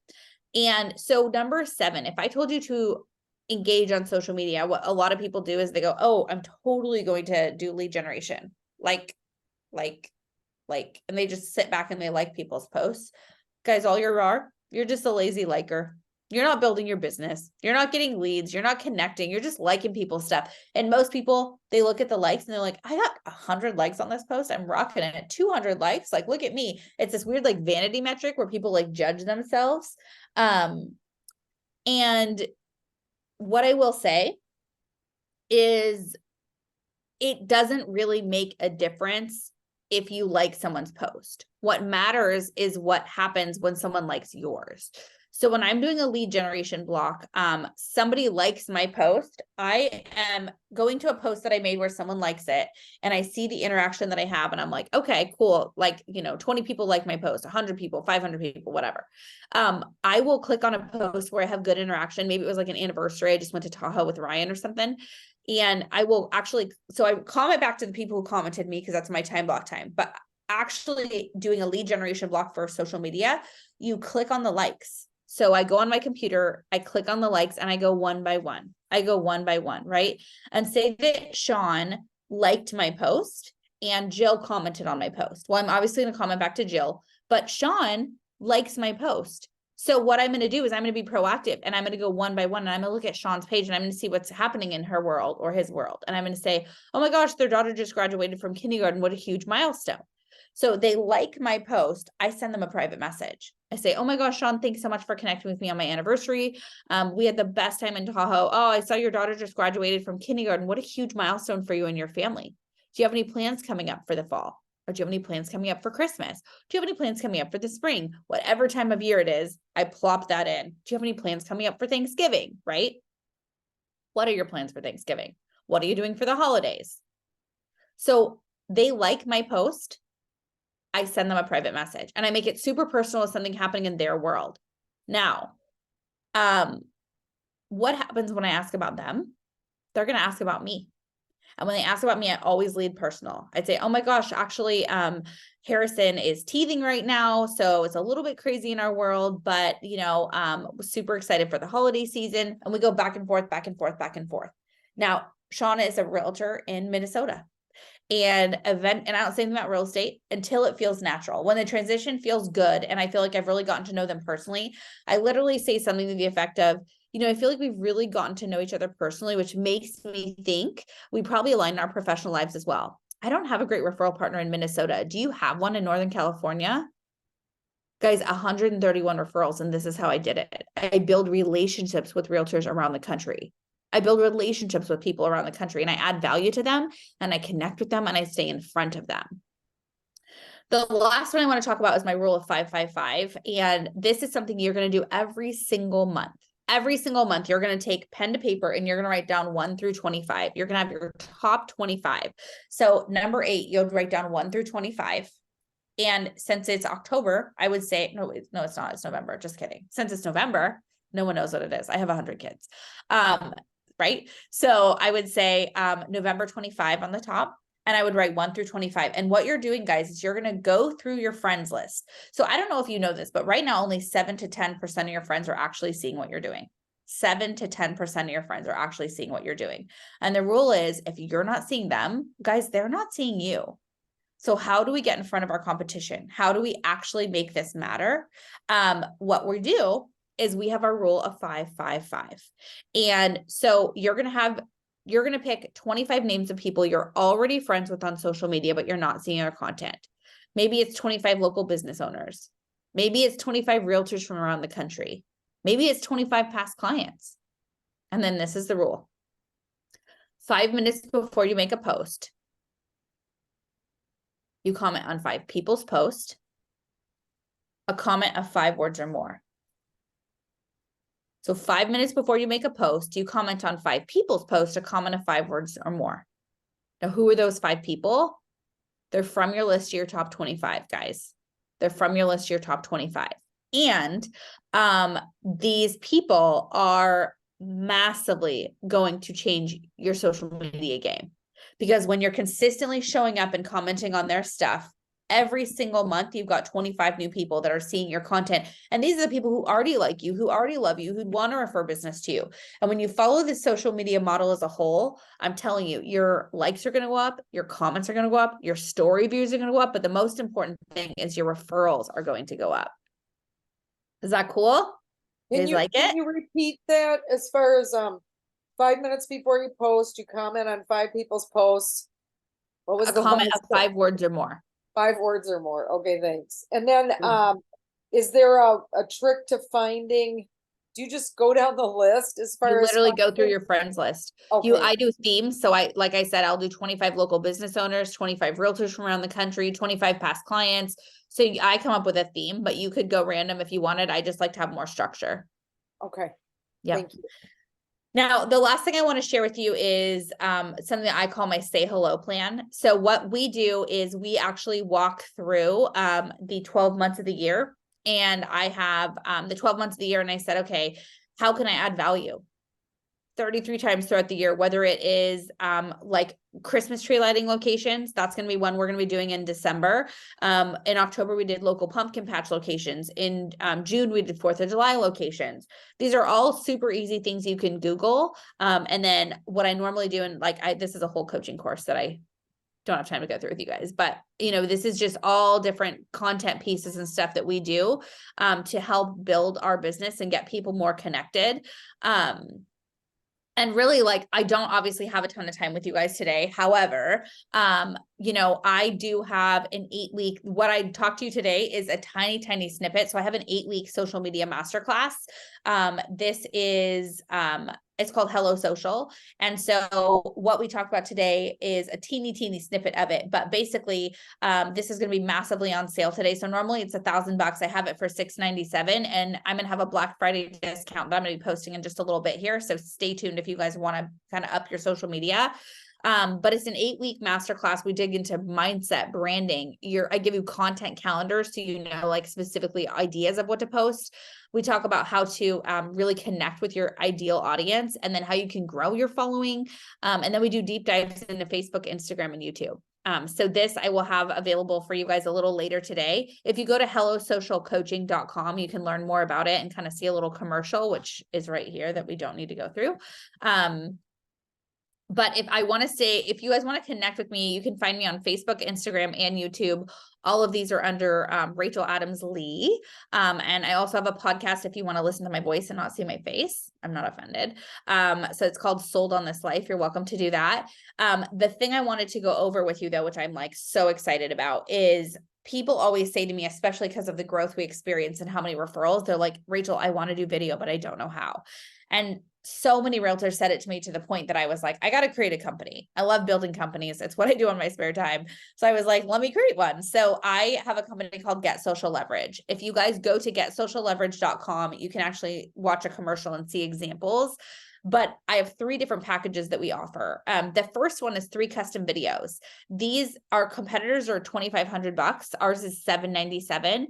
And so number 7, if I told you to engage on social media, what a lot of people do is they go, oh, I'm totally going to do lead generation. Like, and they just sit back and they like people's posts. Guys, all you're just a lazy liker. You're not building your business. You're not getting leads. You're not connecting. You're just liking people's stuff. And most people, they look at the likes and they're like, I got 100 likes on this post. I'm rocking it. 200 likes. Like, look at me. It's this weird like vanity metric where people like judge themselves. And what I will say is, it doesn't really make a difference if you like someone's post. What matters is what happens when someone likes yours. So when I'm doing a lead generation block, somebody likes my post. I am going to a post that I made where someone likes it and I see the interaction that I have and I'm like, okay, cool. Like, 20 people like my post, 100 people, 500 people, whatever. I will click on a post where I have good interaction. Maybe it was like an anniversary. I just went to Tahoe with Ryan or something. And I will actually, so I comment back to the people who commented me because that's my time block time, but actually doing a lead generation block for social media, you click on the likes. So I go on my computer, I click on the likes and I go one by one. I go one by one, right? And say that Sean liked my post and Jill commented on my post. Well, I'm obviously going to comment back to Jill, but Sean likes my post. So what I'm going to do is I'm going to be proactive and I'm going to go one by one and I'm going to look at Sean's page and I'm going to see what's happening in her world or his world. And I'm going to say, oh my gosh, their daughter just graduated from kindergarten. What a huge milestone. So they like my post. I send them a private message. I say, oh my gosh, Sean, thanks so much for connecting with me on my anniversary. We had the best time in Tahoe. Oh, I saw your daughter just graduated from kindergarten. What a huge milestone for you and your family. Do you have any plans coming up for the fall? Or do you have any plans coming up for Christmas? Do you have any plans coming up for the spring? Whatever time of year it is, I plop that in. Do you have any plans coming up for Thanksgiving, right? What are your plans for Thanksgiving? What are you doing for the holidays? So they like my post. I send them a private message and I make it super personal as something happening in their world. Now, what happens when I ask about them? They're going to ask about me. And when they ask about me, I always lead personal. I'd say, oh my gosh, actually, Harrison is teething right now. So it's a little bit crazy in our world, but super excited for the holiday season. And we go back and forth, back and forth, back and forth. Now, Shauna is a realtor in Minnesota. And I don't say anything about real estate until it feels natural. When the transition feels good and I feel like I've really gotten to know them personally, I literally say something to the effect of, I feel like we've really gotten to know each other personally, which makes me think we probably align in our professional lives as well. I don't have a great referral partner in Minnesota. Do you have one in Northern California? Guys, 131 referrals, and this is how I did it. I build relationships with realtors around the country. I build relationships with people around the country and I add value to them and I connect with them and I stay in front of them. The last one I want to talk about is my rule of 555. And this is something you're going to do every single month. Every single month, you're going to take pen to paper and you're going to write down 1 through 25. You're going to have your top 25. So number 8, you'll write down 1 through 25. And since it's October, I would say, no, it's not. It's November. Just kidding. Since it's November, no one knows what it is. I have 100 kids. Right? So I would say November 25 on the top, and I would write 1 through 25. And what you're doing, guys, is you're going to go through your friends list. So I don't know if you know this, but right now only 7 to 10% of your friends are actually seeing what you're doing. 7 to 10% of your friends are actually seeing what you're doing. And the rule is if you're not seeing them, guys, they're not seeing you. So how do we get in front of our competition? How do we actually make this matter? What we do is we have our rule of 555. And so you're going to pick 25 names of people you're already friends with on social media, but you're not seeing their content. Maybe it's 25 local business owners. Maybe it's 25 realtors from around the country. Maybe it's 25 past clients. And then this is the rule. 5 minutes before you make a post, you comment on 5 people's post, a comment of 5 words or more. So 5 minutes before you make a post, you comment on 5 people's posts, a comment of 5 words or more. Now, who are those 5 people? They're from your list of your top 25, guys. They're from your list of your top 25. And these people are massively going to change your social media game. Because when you're consistently showing up and commenting on their stuff, every single month, you've got 25 new people that are seeing your content. And these are the people who already like you, who already love you, who'd want to refer business to you. And when you follow this social media model as a whole, I'm telling you, your likes are going to go up, your comments are going to go up, your story views are going to go up. But the most important thing is your referrals are going to go up. Is that cool? Can you repeat that as far as 5 minutes before you post, you comment on 5 people's posts? What was a comment of 5 words or more? 5 words or more. Okay, thanks. And then is there a trick to finding? do you just go down the list as You far as? literally go through your friends list. Okay, I do themes. So like I said, I'll do 25 local business owners, 25 realtors from around the country, 25 past clients. So I come up with a theme, but you could go random if you wanted. I just like to have more structure. okay, Yeah. thank you. Now, the last thing I want to share with you is something that I call my say hello plan. So what we do is we actually walk through the 12 months of the year. And I have the 12 months of the year. And I said, okay, how can I add value? 33 times throughout the year, whether it is like Christmas tree lighting locations, that's going to be one we're going to be doing in December. In October, we did local pumpkin patch locations. In June, we did 4th of July locations. These are all super easy things you can Google. And then what I normally do, and like this is a whole coaching course that I don't have time to go through with you guys, but this is just all different content pieces and stuff that we do to help build our business and get people more connected. And really, like, I don't obviously have a ton of time with you guys today. However, I do have an 8-week, what I talked to you today is a tiny, tiny snippet. So I have an 8-week social media masterclass. This is, it's called Hello Social. And so what we talked about today is a teeny, teeny snippet of it. But basically, this is going to be massively on sale today. So normally it's $1,000. I have it for $697, and I'm going to have a Black Friday discount that I'm going to be posting in just a little bit here. So stay tuned if you guys want to kind of up your social media. But it's an 8-week masterclass. We dig into mindset, branding. I give you content calendars so like specifically ideas of what to post. We talk about how to really connect with your ideal audience, and then how you can grow your following. And then we do deep dives into Facebook, Instagram, and YouTube. So this I will have available for you guys a little later today. If you go to hellosocialcoaching.com, you can learn more about it and kind of see a little commercial, which is right here that we don't need to go through. But if you guys want to connect with me, you can find me on Facebook, Instagram, and YouTube. All of these are under Rachel Adams Lee. And I also have a podcast if you want to listen to my voice and not see my face. I'm not offended. So it's called Sold on This Life. You're welcome to do that. The thing I wanted to go over with you, though, which I'm like so excited about, is people always say to me, especially because of the growth we experience and how many referrals, they're like, Rachel, I want to do video, but I don't know how. And so many realtors said it to me to the point that I was like, I got to create a company. I love building companies. It's what I do on my spare time. So I was like, let me create one. So I have a company called Get Social Leverage. If you guys go to getsocialleverage.com, you can actually watch a commercial and see examples. But I have 3 different packages that we offer. The first one is 3 custom videos. These our competitors are $2,500. Ours is $797.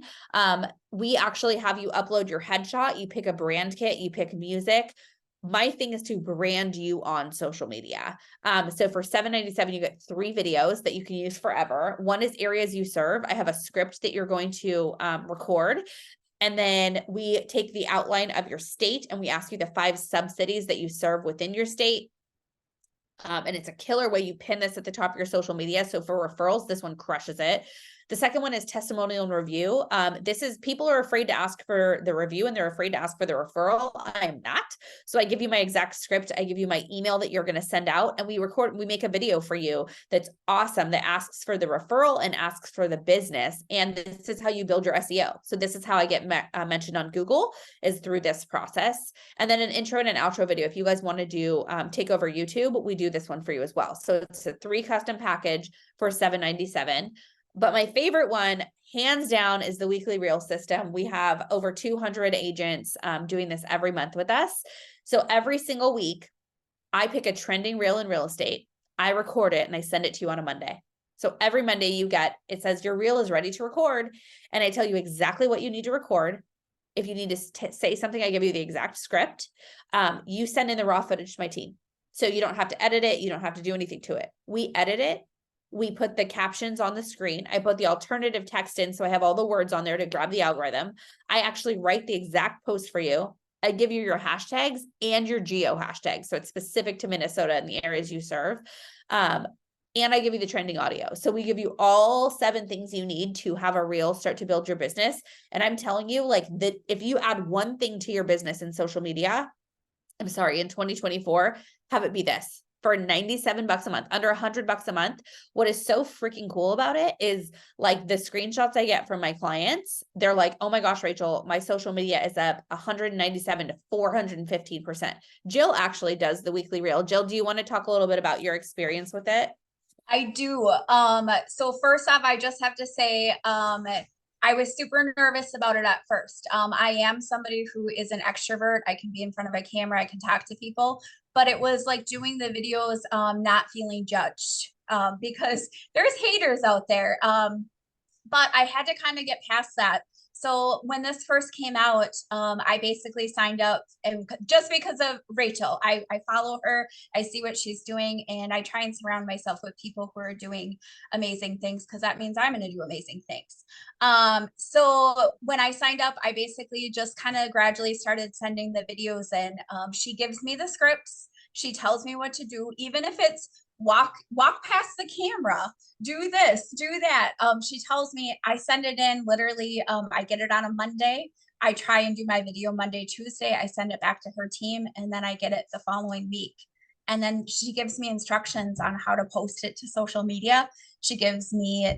We actually have you upload your headshot. You pick a brand kit, you pick music. My thing is to brand you on social media. So for $797, you get 3 videos that you can use forever. One is areas you serve. I have a script that you're going to record. And then we take the outline of your state and we ask you the 5 sub-cities that you serve within your state. And it's a killer way. You pin this at the top of your social media. So for referrals, this one crushes it. The second one is testimonial and review. This is people are afraid to ask for the review and they're afraid to ask for the referral. I am not. So I give you my exact script. I give you my email that you're going to send out, and we make a video for you that's awesome that asks for the referral and asks for the business. And this is how you build your SEO. So this is how I get mentioned on Google, is through this process. And then an intro and an outro video. If you guys want to do take over YouTube, we do this one for you as well. So it's a 3 custom package for $797. But my favorite one, hands down, is the weekly reel system. We have over 200 agents doing this every month with us. So every single week, I pick a trending reel in real estate. I record it and I send it to you on a Monday. So every Monday it says your reel is ready to record. And I tell you exactly what you need to record. If you need to say something, I give you the exact script. You send in the raw footage to my team. So you don't have to edit it. You don't have to do anything to it. We edit it. We put the captions on the screen. I put the alternative text in, so I have all the words on there to grab the algorithm. I actually write the exact post for you. I give you your hashtags and your geo hashtags. So it's specific to Minnesota and the areas you serve. And I give you the trending audio. So we give you all 7 things you need to have a reel start to build your business. And I'm telling you, like, that if you add one thing to your business in social media, in 2024, have it be this. for 97 bucks a month, under $100 a month. What is so freaking cool about it is like the screenshots I get from my clients. They're like, oh my gosh, Rachel, my social media is up 197 to 415%. Jill actually does the weekly reel. Jill, do you want to talk a little bit about your experience with it? I do. So first off, I just have to say, I was super nervous about it at first. I am somebody who is an extrovert. I can be in front of a camera, I can talk to people, but it was like doing the videos, not feeling judged, because there's haters out there. But I had to kind of get past that. So when this first came out, I basically signed up, and just because of Rachel, I follow her, I see what she's doing, and I try and surround myself with people who are doing amazing things, because that means I'm going to do amazing things. So when I signed up, I basically just kind of gradually started sending the videos in. She gives me the scripts. She tells me what to do, even if it's walk past the camera, do this, do that. She tells me, I send it in literally, I get it on a Monday. I try and do my video Monday, Tuesday. I send it back to her team, and then I get it the following week. And then she gives me instructions on how to post it to social media. She gives me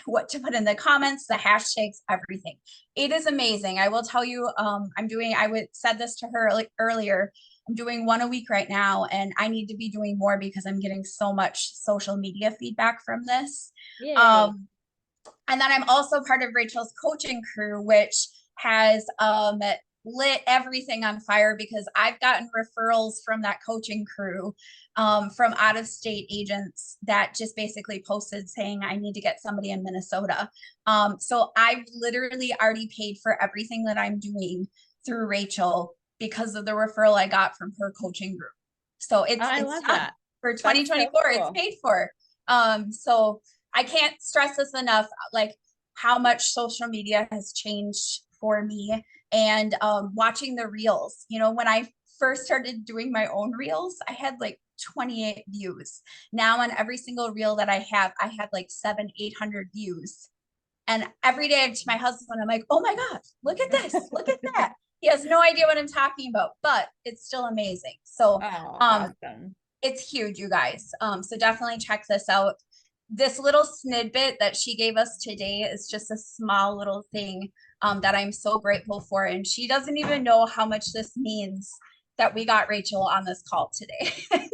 what to put in the comments, the hashtags, everything. It is amazing. I will tell you, I said this to her earlier. I'm doing one a week right now, and I need to be doing more because I'm getting so much social media feedback from this. And then I'm also part of Rachel's coaching crew, which has lit everything on fire, because I've gotten referrals from that coaching crew, from out of state agents that just basically posted saying, I need to get somebody in Minnesota. So I've literally already paid for everything that I'm doing through Rachel because of the referral I got from her coaching group. So it's love that. For 2024, so cool. It's paid for. So I can't stress this enough, like how much social media has changed for me. And watching the reels, when I first started doing my own reels, I had like 28 views. Now on every single reel that I have, I had like 700-800 views. And every day to my husband, I'm like, oh my God, look at this, look at that. He has no idea what I'm talking about, but it's still amazing. So awesome. It's huge, you guys. So definitely check this out. This little snippet that she gave us today is just a small little thing that I'm so grateful for. And she doesn't even know how much this means that we got Rachel on this call today. Thank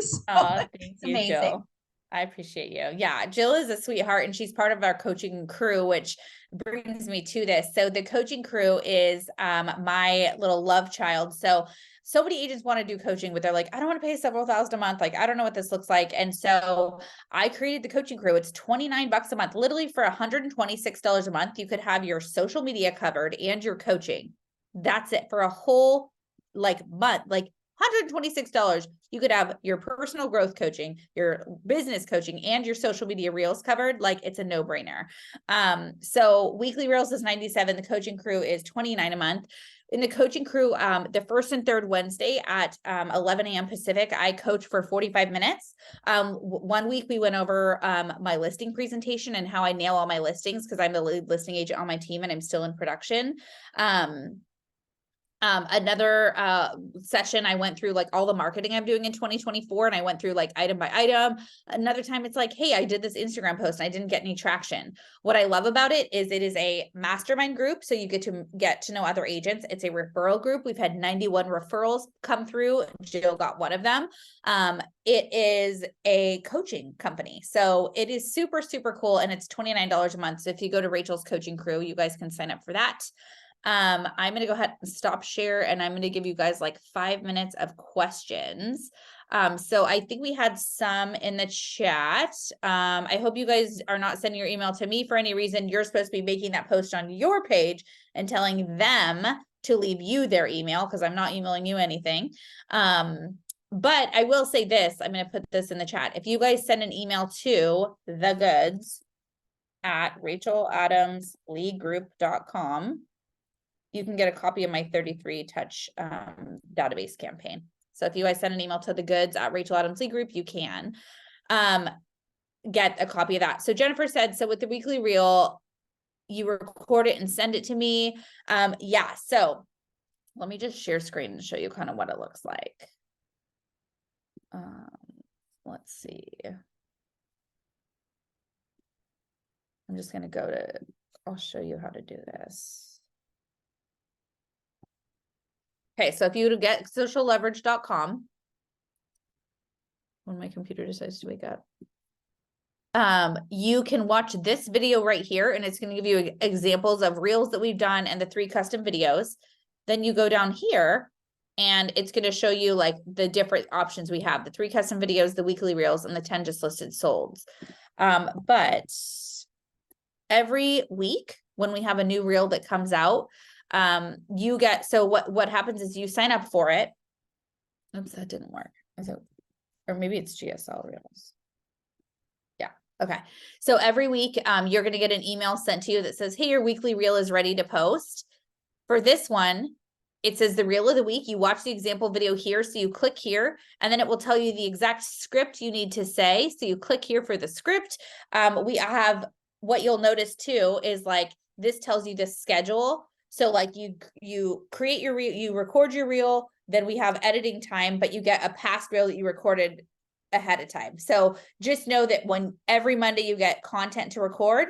you, amazing. Jill. I appreciate you. Yeah, Jill is a sweetheart, and she's part of our coaching crew, which brings me to this. So the coaching crew is my little love child. So many agents want to do coaching, but they're like, I don't want to pay several thousand a month. Like, I don't know what this looks like. And so I created the coaching crew. It's $29 a month. Literally for $126 a month, you could have your social media covered and your coaching. That's it for a whole month, like $126. You could have your personal growth coaching, your business coaching, and your social media reels covered. Like, it's a no-brainer. So weekly reels is $97. The coaching crew is $29 a month. In the coaching crew, the first and third Wednesday at 11 a.m. Pacific, I coach for 45 minutes. One week we went over my listing presentation and how I nail all my listings, because I'm the lead listing agent on my team and I'm still in production. Another session, I went through all the marketing I'm doing in 2024, and I went through item by item. Another time it's hey, I did this Instagram post and I didn't get any traction. What I love about it is a mastermind group, so you get to know other agents. It's a referral group. We've had 91 referrals come through. Jill got one of them. It is a coaching company, so it is super, super cool, and it's $29 a month. So if you go to Rachel's coaching crew, you guys can sign up for that. I'm going to go ahead and stop share, and I'm going to give you guys 5 minutes of questions. So I think we had some in the chat. I hope you guys are not sending your email to me for any reason. You're supposed to be making that post on your page and telling them to leave you their email, because I'm not emailing you anything. But I will say this, I'm going to put this in the chat. If you guys send an email to thegoods@racheladamsleaguegroup.com, you can get a copy of my 33 touch database campaign. So if you guys send an email to thegoods@racheladamsleaguegroup, you can get a copy of that. So Jennifer said, so with the weekly reel, you record it and send it to me. Yeah, so let me just share screen and show you kind of what it looks like. let's see. I'm just going to go to, I'll show you how to do this. Okay, so if you would get socialleverage.com, when my computer decides to wake up, you can watch this video right here, and it's going to give you examples of reels that we've done and the 3 custom videos. Then you go down here and it's going to show you like the different options we have, the 3 custom videos, the weekly reels, and the 10 just listed solds. But every week when we have a new reel that comes out, you get, so what happens is you sign up for it. Oops, that didn't work. Or maybe it's GSL reels. Yeah. Okay. So every week, you're going to get an email sent to you that says, hey, your weekly reel is ready to post. For this one, it says the reel of the week. You watch the example video here. So you click here and then it will tell you the exact script you need to say. So you click here for the script. We have, what you'll notice too, is like, this tells you the schedule. So like you create your reel, you record your reel, then we have editing time, but you get a past reel that you recorded ahead of time. So just know that when every Monday you get content to record,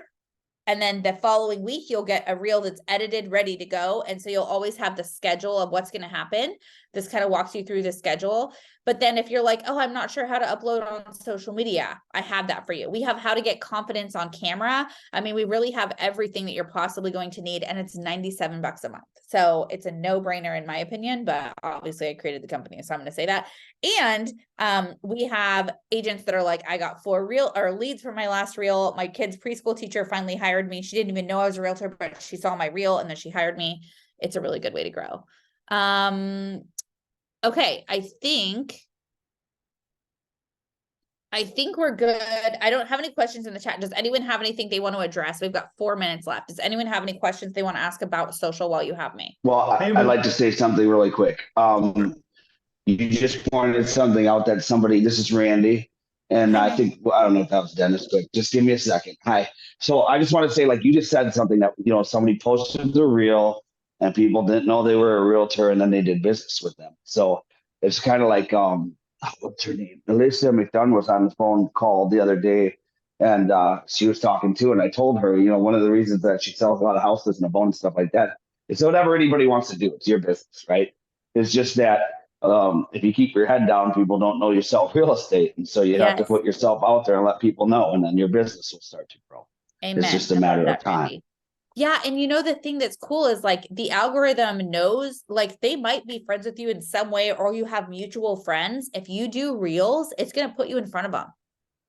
and then the following week, you'll get a reel that's edited, ready to go. And so you'll always have the schedule of what's going to happen. This kind of walks you through the schedule. But then if you're like, oh, I'm not sure how to upload on social media, I have that for you. We have how to get confidence on camera. I mean, we really have everything that you're possibly going to need. And it's $97 a month. So it's a no-brainer in my opinion, but obviously I created the company, so I'm going to say that. And we have agents that are like, I got 4 leads from my last reel. My kid's preschool teacher finally hired me. She didn't even know I was a realtor, but she saw my reel and then she hired me. It's a really good way to grow. Okay, I think we're good. I don't have any questions in the chat. Does anyone have anything they want to address? We've got 4 minutes left. Does anyone have any questions they want to ask about social while you have me? Well, I'd like to say something really quick. You just pointed something out that somebody, this is Randy, and I think, well, I don't know if that was Dennis, but just give me a second. Hi. So I just want to say, like, you just said something that, you know, somebody posted the reel and people didn't know they were a realtor and then they did business with them. So it's kind of like, what's her name? Alicia McDunn was on the phone call the other day and she was talking too. And I told her, you know, one of the reasons that she sells a lot of houses and a bone and stuff like that is whatever anybody wants to do. It's your business, right? It's just that if you keep your head down, people don't know you sell real estate. And so you have to put yourself out there and let people know, and then your business will start to grow. Amen. It's just a matter of time. Randy. Yeah. And you know, the thing that's cool is like the algorithm knows, like they might be friends with you in some way, or you have mutual friends. If you do reels, it's going to put you in front of them.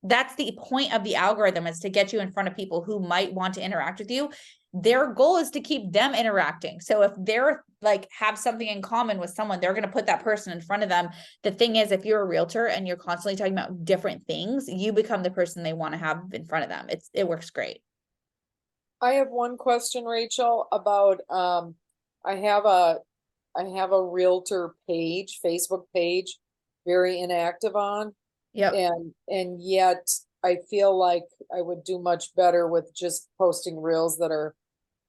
That's the point of the algorithm, is to get you in front of people who might want to interact with you. Their goal is to keep them interacting. So if they're like have something in common with someone, they're going to put that person in front of them. The thing is, if you're a realtor and you're constantly talking about different things, you become the person they want to have in front of them. It works great. I have one question, Rachel, about I have a realtor page, Facebook page, very inactive on. Yep. And yet I feel like I would do much better with just posting reels that are,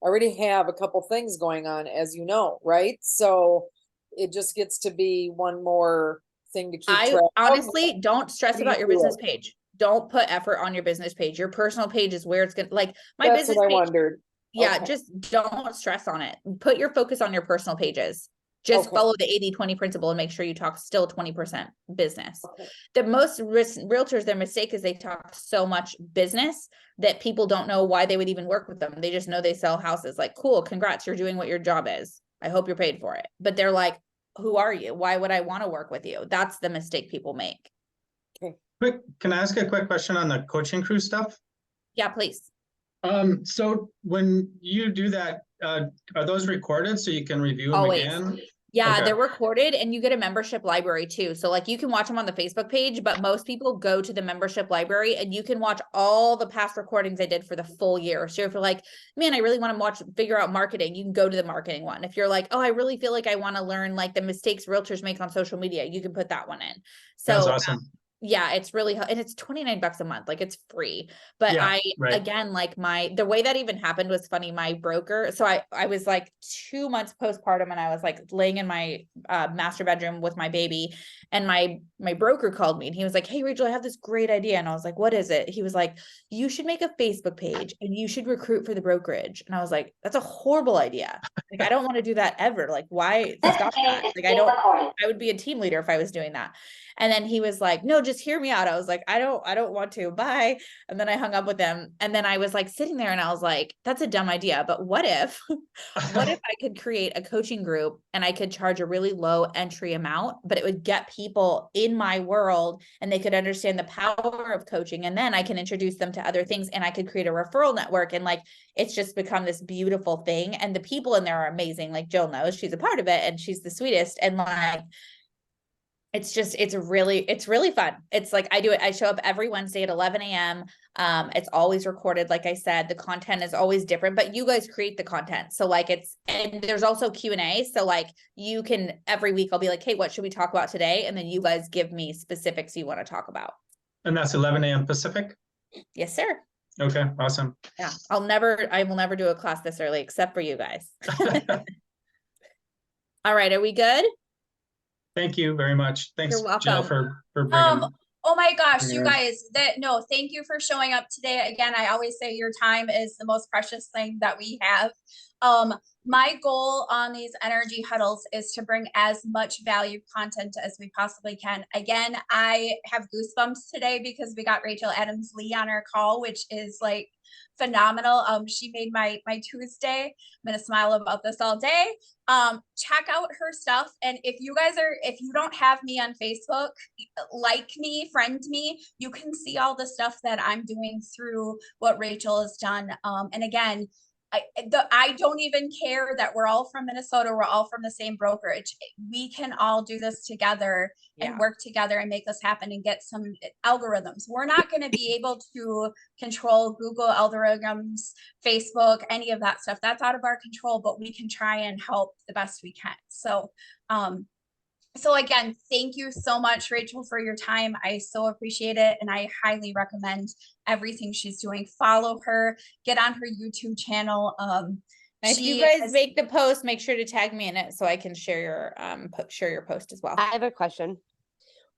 I already have a couple things going on, as you know, right? So it just gets to be one more thing to keep track of. Honestly don't stress about your business page. Don't put effort on your business page. Your personal page is where it's gonna, like my That's business what I page. wondered. Yeah, Okay. just don't stress on it. Put your focus on your personal pages. Just follow the 80-20 principle and make sure you talk still 20% business. Okay. The most realtors, their mistake is they talk so much business that people don't know why they would even work with them. They just know they sell houses. Like, cool, congrats, you're doing what your job is. I hope you're paid for it. But they're like, who are you? Why would I want to work with you? That's the mistake people make. Okay. Quick, can I ask a quick question on the coaching crew stuff? Yeah, please. So when you do that, are those recorded so you can review them Always. again? Yeah, Okay. they're recorded and you get a membership library too. So like you can watch them on the Facebook page, but most people go to the membership library and you can watch all the past recordings I did for the full year. So if you're like, man, I really want to figure out marketing, you can go to the marketing one. If you're like, oh, I really feel like I want to learn like the mistakes realtors make on social media, you can put that one in. So that's awesome. yeah, it's really, and it's $29 a month. Like it's free. But Yeah, right. again, like the way that even happened was funny. My broker, so I was like 2 months postpartum and I was like laying in my master bedroom with my baby, and my broker called me and he was like, "Hey, Rachel, I have this great idea." And I was like, "What is it?" He was like, "You should make a Facebook page and you should recruit for the brokerage." And I was like, "That's a horrible idea. Like, I don't want to do that ever. Like, why stop that? Like, I would be a team leader if I was doing that." And then he was like, "No, just hear me out." I was like, I don't want to, bye. And then I hung up with him. And then I was like sitting there and I was like, that's a dumb idea. But what if I could create a coaching group and I could charge a really low entry amount, but it would get people in my world and they could understand the power of coaching. And then I can introduce them to other things and I could create a referral network. And like, it's just become this beautiful thing. And the people in there are amazing. Like Jill knows, she's a part of it and she's the sweetest. And like, it's really fun. It's like, I show up every Wednesday at 11 a.m. It's always recorded. Like I said, the content is always different, but you guys create the content. So like and there's also Q&A. So like you can, every week I'll be like, "Hey, what should we talk about today?" And then you guys give me specifics you want to talk about. And that's 11 a.m. Pacific? Yes, sir. Okay, awesome. Yeah. I will never do a class this early except for you guys. All right. Are we good? Thank you very much. Thanks, You're Jill, welcome. for bringing. Oh my gosh, bringing you us- guys, thank you for showing up today. Again, I always say your time is the most precious thing that we have. My goal on these NRG huddles is to bring as much value content as we possibly can. Again, I have goosebumps today because we got Rachel Adams Lee on our call, which is like phenomenal. She made my Tuesday. I'm gonna smile about this all day. Check out her stuff. And if you don't have me on Facebook, like me, friend me, you can see all the stuff that I'm doing through what Rachel has done. And again, I don't even care that we're all from Minnesota. We're all from the same brokerage. We can all do this together and work together and make this happen and get some algorithms. We're not going to be able to control Google algorithms, Facebook, any of that stuff. That's out of our control, but we can try and help the best we can. So again, thank you so much, Rachel, for your time. I so appreciate it. And I highly recommend everything she's doing. Follow her, get on her YouTube channel. If you guys make the post, make sure to tag me in it so I can share your post as well. I have a question.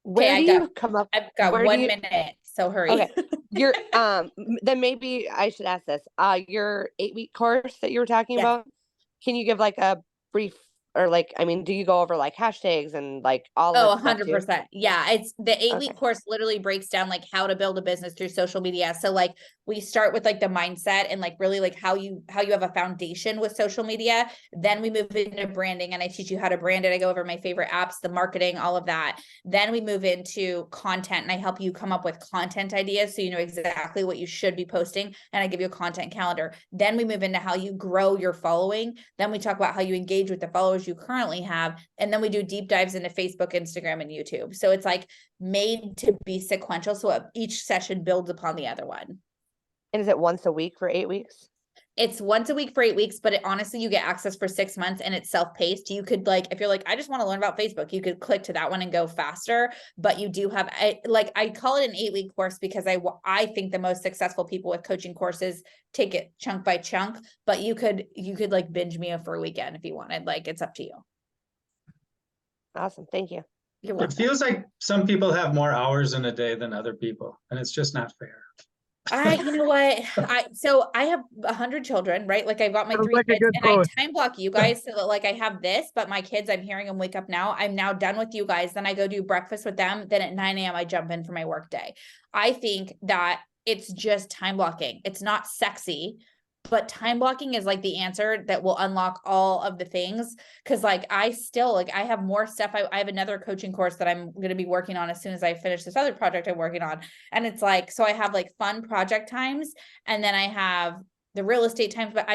Okay, I've got 1 minute, so hurry. Okay. Your then maybe I should ask this. Your 8-week course that you were talking about, can you give like a brief, or like, I mean, do you go over like hashtags and like all of that? 100%. Yeah. It's the 8-week course literally breaks down like how to build a business through social media. So like we start with like the mindset and like really like how you have a foundation with social media. Then we move into branding and I teach you how to brand it. I go over my favorite apps, the marketing, all of that. Then we move into content and I help you come up with content ideas so you know exactly what you should be posting. And I give you a content calendar. Then we move into how you grow your following. Then we talk about how you engage with the followers you currently have. And then we do deep dives into Facebook, Instagram, and YouTube. So it's like made to be sequential. So each session builds upon the other one. And is it once a week for 8 weeks? It's once a week for 8 weeks, but honestly, you get access for 6 months and it's self-paced. You could like, if you're like, I just want to learn about Facebook, you could click to that one and go faster, but you do have, I call it an 8-week course because I think the most successful people with coaching courses take it chunk by chunk, but you could like binge me for a weekend if you wanted, like, it's up to you. Awesome. Thank you. You're It welcome. feels like some people have more hours in a day than other people, and it's just not fair. You know what? So I have 100 children, right? Like I've got my 3 kids and I time block you guys so that like I have this, but my kids, I'm hearing them wake up now. I'm now done with you guys. Then I go do breakfast with them. Then at 9 a.m. I jump in for my work day. I think that it's just time blocking. It's not sexy, but time blocking is like the answer that will unlock all of the things. Cause like I still like, I have more stuff. I have another coaching course that I'm going to be working on as soon as I finish this other project I'm working on. And it's like, so I have like fun project times and then I have the real estate times, but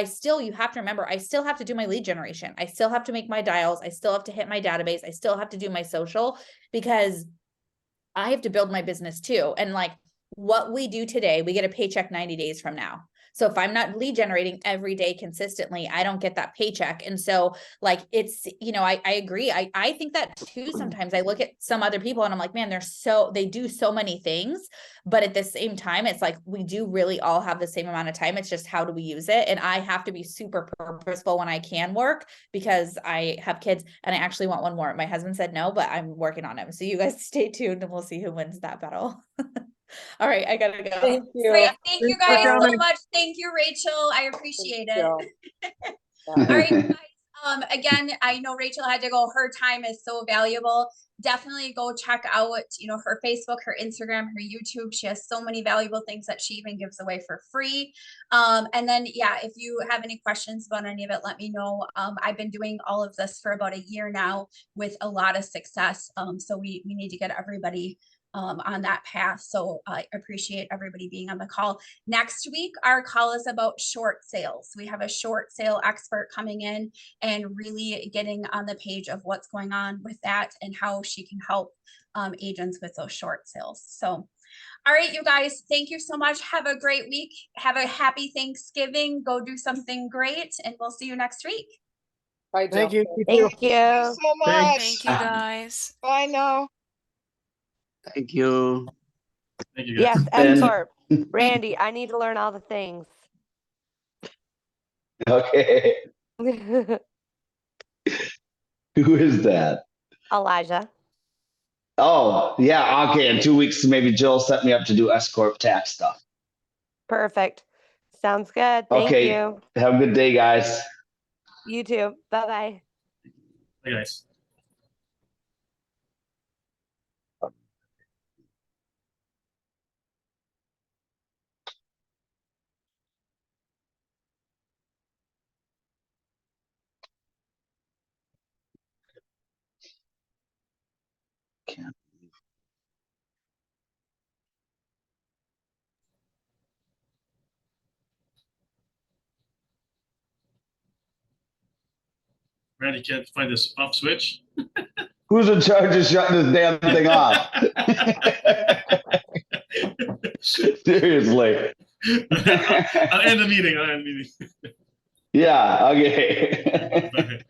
you have to remember, I still have to do my lead generation. I still have to make my dials. I still have to hit my database. I still have to do my social because I have to build my business too. And like, what we do today, we get a paycheck 90 days from now. So if I'm not lead generating every day consistently, I don't get that paycheck. And so like, it's, I agree. I think that too. Sometimes I look at some other people and I'm like, man, they do so many things, but at the same time, it's like, we do really all have the same amount of time. It's just, how do we use it? And I have to be super purposeful when I can work, because I have kids, and I actually want one more. My husband said no, but I'm working on him. So you guys stay tuned and we'll see who wins that battle. All right, I gotta go. Thank you. Great. Thank you Thanks for guys so coming. much. Thank you, Rachel. I appreciate it. you. All right, guys. Again, I know Rachel had to go. Her time is so valuable. Definitely go check out, her Facebook, her Instagram, her YouTube. She has so many valuable things that she even gives away for free. And then, yeah, if you have any questions about any of it, let me know. I've been doing all of this for about a year now with a lot of success. So we need to get everybody on that path. So I appreciate everybody being on the call. Next week, our call is about short sales. We have a short sale expert coming in and really getting on the page of what's going on with that and how she can help agents with those short sales. So, all right, you guys, thank you so much. Have a great week. Have a happy Thanksgiving. Go do something great, and we'll see you next week. Bye, Thank you. Jennifer. Thank you. So much. Thanks. Thank you, guys. Bye now. Thank you. Thank you guys. Yes, And- M Corp. Randy, I need to learn all the things. Okay. Who is that? Elijah. Oh, yeah. Okay. In 2 weeks, maybe Jill set me up to do S Corp tax stuff. Perfect. Sounds good. Thank Okay. you. Have a good day, guys. You too. Bye-bye. Hey guys. Randy can't find this up switch. Who's in charge of shutting this damn thing off? Seriously. I'll end the meeting. Yeah. Okay. Bye.